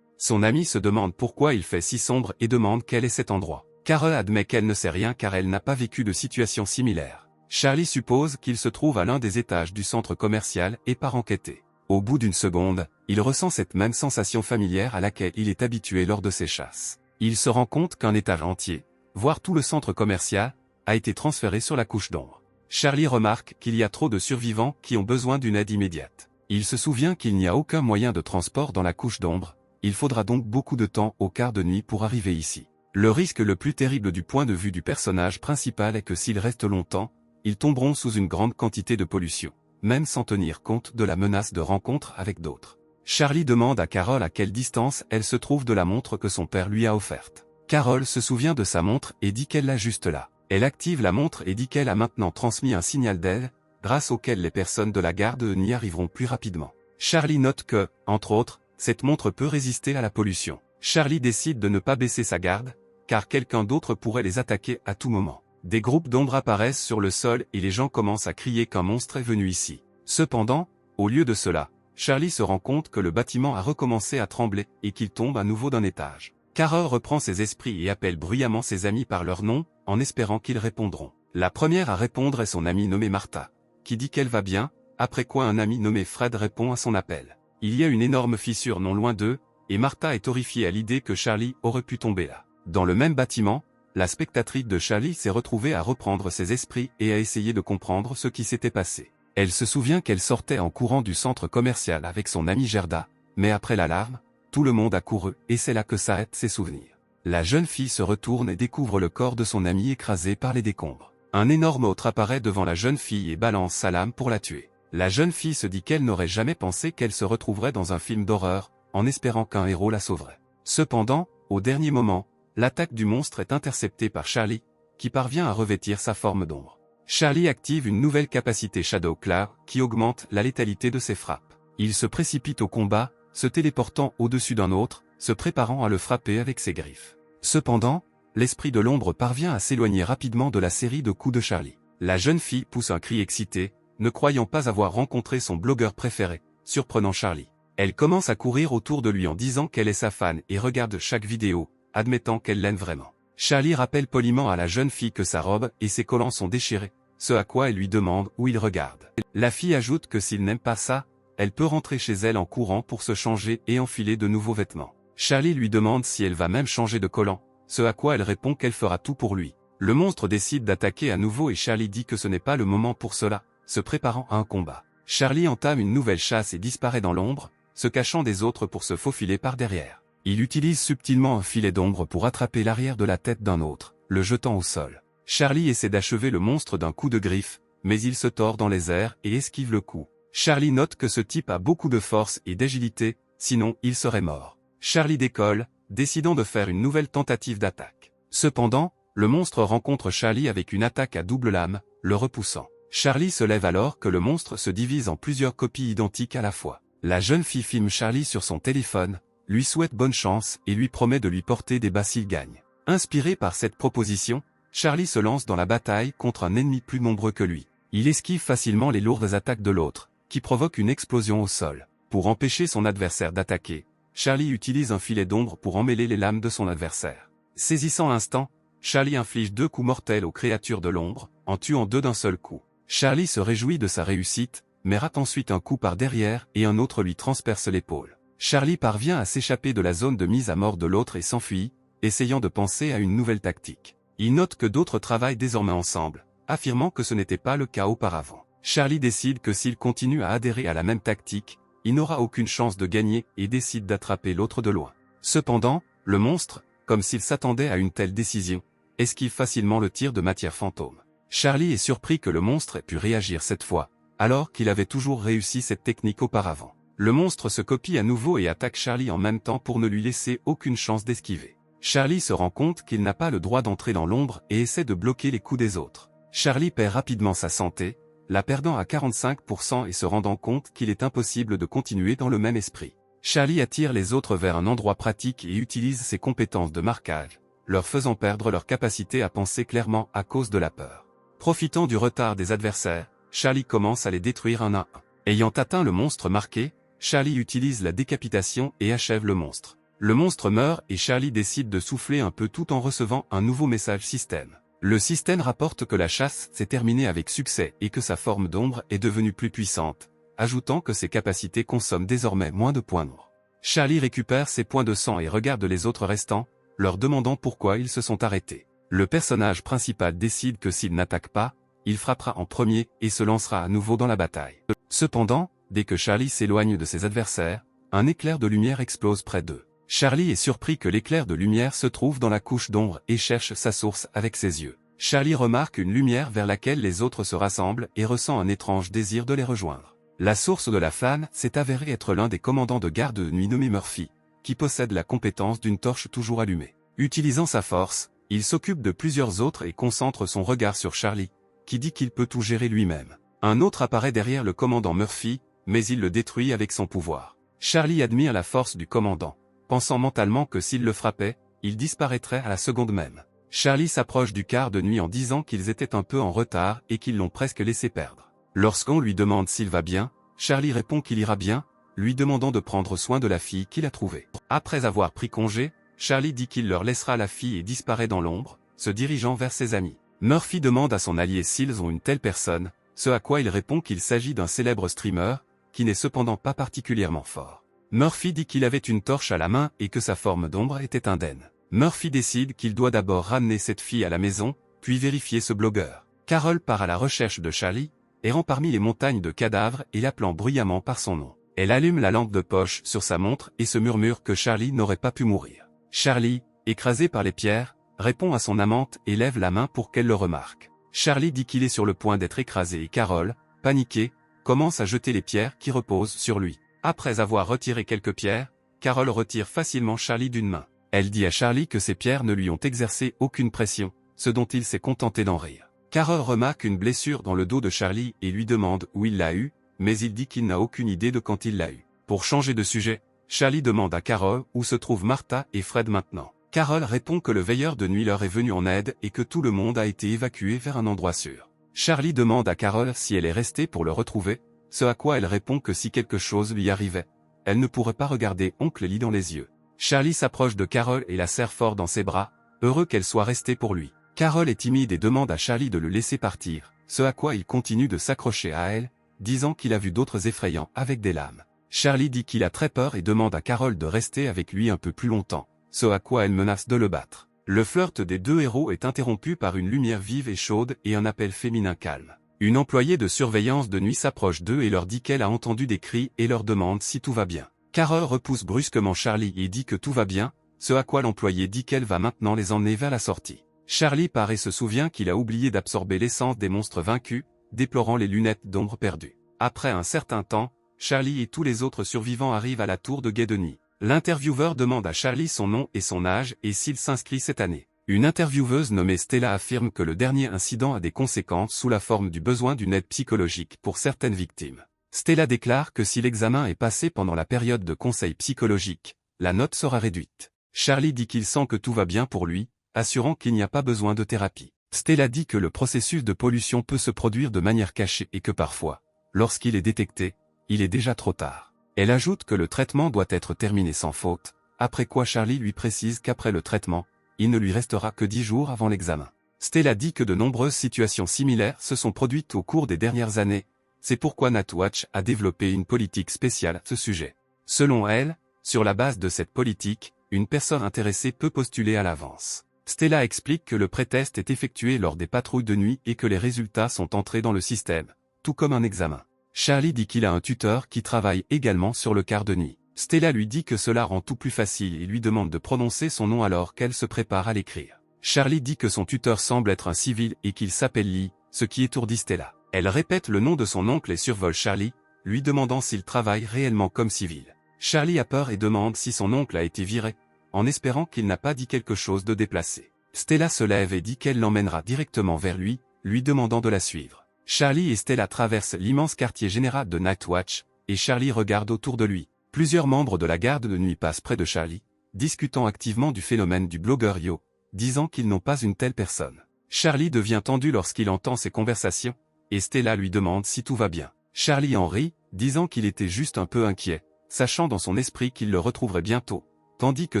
Son ami se demande pourquoi il fait si sombre et demande quel est cet endroit. Carol admet qu'elle ne sait rien car elle n'a pas vécu de situation similaire. Charlie suppose qu'il se trouve à l'un des étages du centre commercial et part enquêter. Au bout d'une seconde, il ressent cette même sensation familière à laquelle il est habitué lors de ses chasses. Il se rend compte qu'un étage entier, voire tout le centre commercial, a été transféré sur la couche d'ombre. Charlie remarque qu'il y a trop de survivants qui ont besoin d'une aide immédiate. Il se souvient qu'il n'y a aucun moyen de transport dans la couche d'ombre, il faudra donc beaucoup de temps au quart de nuit pour arriver ici. Le risque le plus terrible du point de vue du personnage principal est que s'ils restent longtemps, ils tomberont sous une grande quantité de pollution, même sans tenir compte de la menace de rencontre avec d'autres. Charlie demande à Carol à quelle distance elle se trouve de la montre que son père lui a offerte. Carol se souvient de sa montre et dit qu'elle l'a juste là. Elle active la montre et dit qu'elle a maintenant transmis un signal d'aide, grâce auquel les personnes de la garde n'y arriveront plus rapidement. Charlie note que, entre autres, cette montre peut résister à la pollution. Charlie décide de ne pas baisser sa garde, car quelqu'un d'autre pourrait les attaquer à tout moment. Des groupes d'ombres apparaissent sur le sol et les gens commencent à crier qu'un monstre est venu ici. Cependant, au lieu de cela, Charlie se rend compte que le bâtiment a recommencé à trembler et qu'il tombe à nouveau d'un étage. Carol reprend ses esprits et appelle bruyamment ses amis par leur nom, en espérant qu'ils répondront. La première à répondre est son amie nommée Martha, qui dit qu'elle va bien, après quoi un ami nommé Fred répond à son appel. Il y a une énorme fissure non loin d'eux, et Martha est horrifiée à l'idée que Charlie aurait pu tomber là. Dans le même bâtiment, la spectatrice de Charlie s'est retrouvée à reprendre ses esprits et à essayer de comprendre ce qui s'était passé. Elle se souvient qu'elle sortait en courant du centre commercial avec son amie Gerda, mais après l'alarme, tout le monde a couru et c'est là que s'arrêtent ses souvenirs. La jeune fille se retourne et découvre le corps de son ami écrasé par les décombres. Un énorme autre apparaît devant la jeune fille et balance sa lame pour la tuer. La jeune fille se dit qu'elle n'aurait jamais pensé qu'elle se retrouverait dans un film d'horreur, en espérant qu'un héros la sauverait. Cependant, au dernier moment, l'attaque du monstre est interceptée par Charlie, qui parvient à revêtir sa forme d'ombre. Charlie active une nouvelle capacité Shadow Claw, qui augmente la létalité de ses frappes. Il se précipite au combat, se téléportant au-dessus d'un autre, se préparant à le frapper avec ses griffes. Cependant, l'esprit de l'ombre parvient à s'éloigner rapidement de la série de coups de Charlie. La jeune fille pousse un cri excité, ne croyant pas avoir rencontré son blogueur préféré, surprenant Charlie. Elle commence à courir autour de lui en disant qu'elle est sa fan et regarde chaque vidéo, admettant qu'elle l'aime vraiment. Charlie rappelle poliment à la jeune fille que sa robe et ses collants sont déchirés, ce à quoi elle lui demande où il regarde. La fille ajoute que s'il n'aime pas ça, elle peut rentrer chez elle en courant pour se changer et enfiler de nouveaux vêtements. Charlie lui demande si elle va même changer de collant, ce à quoi elle répond qu'elle fera tout pour lui. Le monstre décide d'attaquer à nouveau et Charlie dit que ce n'est pas le moment pour cela, se préparant à un combat. Charlie entame une nouvelle chasse et disparaît dans l'ombre, se cachant des autres pour se faufiler par derrière. Il utilise subtilement un filet d'ombre pour attraper l'arrière de la tête d'un autre, le jetant au sol. Charlie essaie d'achever le monstre d'un coup de griffe, mais il se tord dans les airs et esquive le coup. Charlie note que ce type a beaucoup de force et d'agilité, sinon il serait mort. Charlie décolle, décidant de faire une nouvelle tentative d'attaque. Cependant, le monstre rencontre Charlie avec une attaque à double lame, le repoussant. Charlie se lève alors que le monstre se divise en plusieurs copies identiques à la fois. La jeune fille filme Charlie sur son téléphone, lui souhaite bonne chance et lui promet de lui porter des bas s'il gagne. Inspiré par cette proposition, Charlie se lance dans la bataille contre un ennemi plus nombreux que lui. Il esquive facilement les lourdes attaques de l'autre, qui provoquent une explosion au sol. Pour empêcher son adversaire d'attaquer, Charlie utilise un filet d'ombre pour emmêler les lames de son adversaire. Saisissant l'instant, Charlie inflige 2 coups mortels aux créatures de l'ombre, en tuant 2 d'un seul coup. Charlie se réjouit de sa réussite, mais rate ensuite un coup par derrière et un autre lui transperce l'épaule. Charlie parvient à s'échapper de la zone de mise à mort de l'autre et s'enfuit, essayant de penser à une nouvelle tactique. Il note que d'autres travaillent désormais ensemble, affirmant que ce n'était pas le cas auparavant. Charlie décide que s'il continue à adhérer à la même tactique, il n'aura aucune chance de gagner et décide d'attraper l'autre de loin. Cependant, le monstre, comme s'il s'attendait à une telle décision, esquive facilement le tir de matière fantôme. Charlie est surpris que le monstre ait pu réagir cette fois, alors qu'il avait toujours réussi cette technique auparavant. Le monstre se copie à nouveau et attaque Charlie en même temps pour ne lui laisser aucune chance d'esquiver. Charlie se rend compte qu'il n'a pas le droit d'entrer dans l'ombre et essaie de bloquer les coups des autres. Charlie perd rapidement sa santé, la perdant à 45% et se rendant compte qu'il est impossible de continuer dans le même esprit. Charlie attire les autres vers un endroit pratique et utilise ses compétences de marquage, leur faisant perdre leur capacité à penser clairement à cause de la peur. Profitant du retard des adversaires, Charlie commence à les détruire un à un. Ayant atteint le monstre marqué, Charlie utilise la décapitation et achève le monstre. Le monstre meurt et Charlie décide de souffler un peu tout en recevant un nouveau message système. Le système rapporte que la chasse s'est terminée avec succès et que sa forme d'ombre est devenue plus puissante, ajoutant que ses capacités consomment désormais moins de points d'ombre. Charlie récupère ses points de sang et regarde les autres restants, leur demandant pourquoi ils se sont arrêtés. Le personnage principal décide que s'il n'attaque pas, il frappera en premier et se lancera à nouveau dans la bataille. Cependant, dès que Charlie s'éloigne de ses adversaires, un éclair de lumière explose près d'eux. Charlie est surpris que l'éclair de lumière se trouve dans la couche d'ombre et cherche sa source avec ses yeux. Charlie remarque une lumière vers laquelle les autres se rassemblent et ressent un étrange désir de les rejoindre. La source de la flamme s'est avérée être l'un des commandants de garde de nuit nommé Murphy, qui possède la compétence d'une torche toujours allumée. Utilisant sa force, il s'occupe de plusieurs autres et concentre son regard sur Charlie, qui dit qu'il peut tout gérer lui-même. Un autre apparaît derrière le commandant Murphy, mais il le détruit avec son pouvoir. Charlie admire la force du commandant, pensant mentalement que s'il le frappait, il disparaîtrait à la seconde même. Charlie s'approche du quart de nuit en disant qu'ils étaient un peu en retard et qu'ils l'ont presque laissé perdre. Lorsqu'on lui demande s'il va bien, Charlie répond qu'il ira bien, lui demandant de prendre soin de la fille qu'il a trouvée. Après avoir pris congé, Charlie dit qu'il leur laissera la fille et disparaît dans l'ombre, se dirigeant vers ses amis. Murphy demande à son allié s'ils ont une telle personne, ce à quoi il répond qu'il s'agit d'un célèbre streamer, qui n'est cependant pas particulièrement fort. Murphy dit qu'il avait une torche à la main et que sa forme d'ombre était indemne. Murphy décide qu'il doit d'abord ramener cette fille à la maison, puis vérifier ce blogueur. Carol part à la recherche de Charlie, errant parmi les montagnes de cadavres et l'appelant bruyamment par son nom. Elle allume la lampe de poche sur sa montre et se murmure que Charlie n'aurait pas pu mourir. Charlie, écrasé par les pierres, répond à son amante et lève la main pour qu'elle le remarque. Charlie dit qu'il est sur le point d'être écrasé et Carol, paniquée, commence à jeter les pierres qui reposent sur lui. Après avoir retiré quelques pierres, Carol retire facilement Charlie d'une main. Elle dit à Charlie que ces pierres ne lui ont exercé aucune pression, ce dont il s'est contenté d'en rire. Carol remarque une blessure dans le dos de Charlie et lui demande où il l'a eu, mais il dit qu'il n'a aucune idée de quand il l'a eu. Pour changer de sujet, Charlie demande à Carol où se trouvent Martha et Fred maintenant. Carol répond que le veilleur de nuit leur est venu en aide et que tout le monde a été évacué vers un endroit sûr. Charlie demande à Carol si elle est restée pour le retrouver, ce à quoi elle répond que si quelque chose lui arrivait, elle ne pourrait pas regarder Oncle Lee dans les yeux. Charlie s'approche de Carol et la serre fort dans ses bras, heureux qu'elle soit restée pour lui. Carol est timide et demande à Charlie de le laisser partir, ce à quoi il continue de s'accrocher à elle, disant qu'il a vu d'autres effrayants avec des lames. Charlie dit qu'il a très peur et demande à Carol de rester avec lui un peu plus longtemps, ce à quoi elle menace de le battre. Le flirt des deux héros est interrompu par une lumière vive et chaude et un appel féminin calme. Une employée de surveillance de nuit s'approche d'eux et leur dit qu'elle a entendu des cris et leur demande si tout va bien. Carol repousse brusquement Charlie et dit que tout va bien, ce à quoi l'employée dit qu'elle va maintenant les emmener vers la sortie. Charlie part et se souvient qu'il a oublié d'absorber l'essence des monstres vaincus, déplorant les lunettes d'ombre perdues. Après un certain temps, Charlie et tous les autres survivants arrivent à la tour de guet de nuit. L'intervieweur demande à Charlie son nom et son âge et s'il s'inscrit cette année. Une intervieweuse nommée Stella affirme que le dernier incident a des conséquences sous la forme du besoin d'une aide psychologique pour certaines victimes. Stella déclare que si l'examen est passé pendant la période de conseil psychologique, la note sera réduite. Charlie dit qu'il sent que tout va bien pour lui, assurant qu'il n'y a pas besoin de thérapie. Stella dit que le processus de pollution peut se produire de manière cachée et que parfois, lorsqu'il est détecté, il est déjà trop tard. Elle ajoute que le traitement doit être terminé sans faute, après quoi Charlie lui précise qu'après le traitement, il ne lui restera que 10 jours avant l'examen. Stella dit que de nombreuses situations similaires se sont produites au cours des dernières années, c'est pourquoi Nightwatch a développé une politique spéciale à ce sujet. Selon elle, sur la base de cette politique, une personne intéressée peut postuler à l'avance. Stella explique que le pré-test est effectué lors des patrouilles de nuit et que les résultats sont entrés dans le système, tout comme un examen. Charlie dit qu'il a un tuteur qui travaille également sur le quart de nuit. Stella lui dit que cela rend tout plus facile et lui demande de prononcer son nom alors qu'elle se prépare à l'écrire. Charlie dit que son tuteur semble être un civil et qu'il s'appelle Lee, ce qui étourdit Stella. Elle répète le nom de son oncle et survole Charlie, lui demandant s'il travaille réellement comme civil. Charlie a peur et demande si son oncle a été viré, en espérant qu'il n'a pas dit quelque chose de déplacé. Stella se lève et dit qu'elle l'emmènera directement vers lui, lui demandant de la suivre. Charlie et Stella traversent l'immense quartier général de Nightwatch, et Charlie regarde autour de lui. Plusieurs membres de la garde de nuit passent près de Charlie, discutant activement du phénomène du blogueur Yo, disant qu'ils n'ont pas une telle personne. Charlie devient tendu lorsqu'il entend ces conversations, et Stella lui demande si tout va bien. Charlie en rit, disant qu'il était juste un peu inquiet, sachant dans son esprit qu'il le retrouverait bientôt, tandis que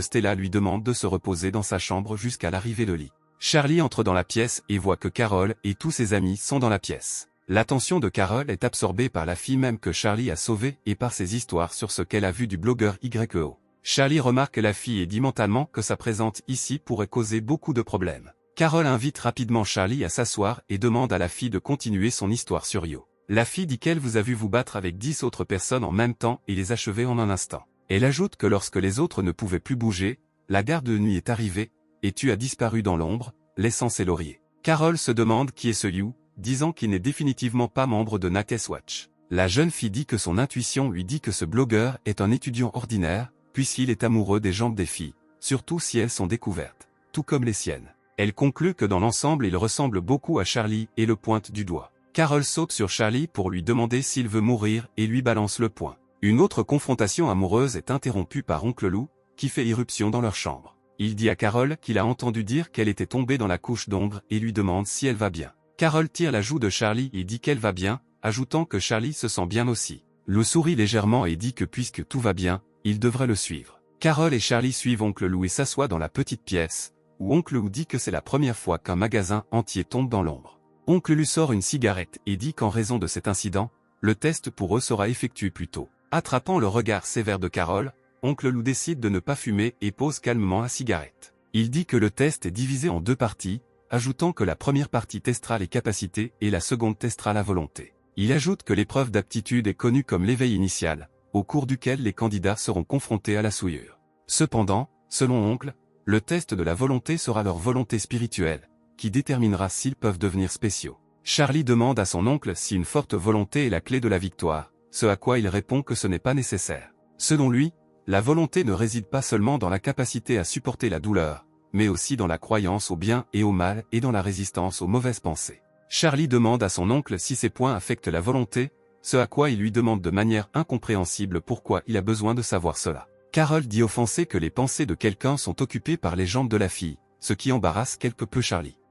Stella lui demande de se reposer dans sa chambre jusqu'à l'arrivée de Lee. Charlie entre dans la pièce et voit que Carol et tous ses amis sont dans la pièce. L'attention de Carol est absorbée par la fille même que Charlie a sauvée et par ses histoires sur ce qu'elle a vu du blogueur YEO. Charlie remarque la fille et dit mentalement que sa présence ici pourrait causer beaucoup de problèmes. Carol invite rapidement Charlie à s'asseoir et demande à la fille de continuer son histoire sur Yo. La fille dit qu'elle vous a vu vous battre avec 10 autres personnes en même temps et les achever en un instant. Elle ajoute que lorsque les autres ne pouvaient plus bouger, la garde de nuit est arrivée, et tu as disparu dans l'ombre, laissant ses lauriers. Carol se demande qui est ce You, disant qu'il n'est définitivement pas membre de Nightwatch. La jeune fille dit que son intuition lui dit que ce blogueur est un étudiant ordinaire, puisqu'il est amoureux des jambes des filles, surtout si elles sont découvertes, tout comme les siennes. Elle conclut que dans l'ensemble il ressemble beaucoup à Charlie et le pointe du doigt. Carol saute sur Charlie pour lui demander s'il veut mourir et lui balance le poing. Une autre confrontation amoureuse est interrompue par Oncle Lou, qui fait irruption dans leur chambre. Il dit à Carol qu'il a entendu dire qu'elle était tombée dans la couche d'ombre et lui demande si elle va bien. Carol tire la joue de Charlie et dit qu'elle va bien, ajoutant que Charlie se sent bien aussi. Lou sourit légèrement et dit que puisque tout va bien, il devrait le suivre. Carol et Charlie suivent Oncle Lou et s'assoient dans la petite pièce, où Oncle Lou dit que c'est la première fois qu'un magasin entier tombe dans l'ombre. Oncle Lou sort une cigarette et dit qu'en raison de cet incident, le test pour eux sera effectué plus tôt. Attrapant le regard sévère de Carol, Oncle Lou décide de ne pas fumer et pose calmement la cigarette. Il dit que le test est divisé en 2 parties, ajoutant que la première partie testera les capacités et la seconde testera la volonté. Il ajoute que l'épreuve d'aptitude est connue comme l'éveil initial, au cours duquel les candidats seront confrontés à la souillure. Cependant, selon Oncle, le test de la volonté sera leur volonté spirituelle, qui déterminera s'ils peuvent devenir spéciaux. Charlie demande à son oncle si une forte volonté est la clé de la victoire, ce à quoi il répond que ce n'est pas nécessaire. Selon lui, la volonté ne réside pas seulement dans la capacité à supporter la douleur, mais aussi dans la croyance au bien et au mal et dans la résistance aux mauvaises pensées. Charlie demande à son oncle si ces points affectent la volonté, ce à quoi il lui demande de manière incompréhensible pourquoi il a besoin de savoir cela. Carol dit offensée que les pensées de quelqu'un sont occupées par les jambes de la fille, ce qui embarrasse quelque peu Charlie.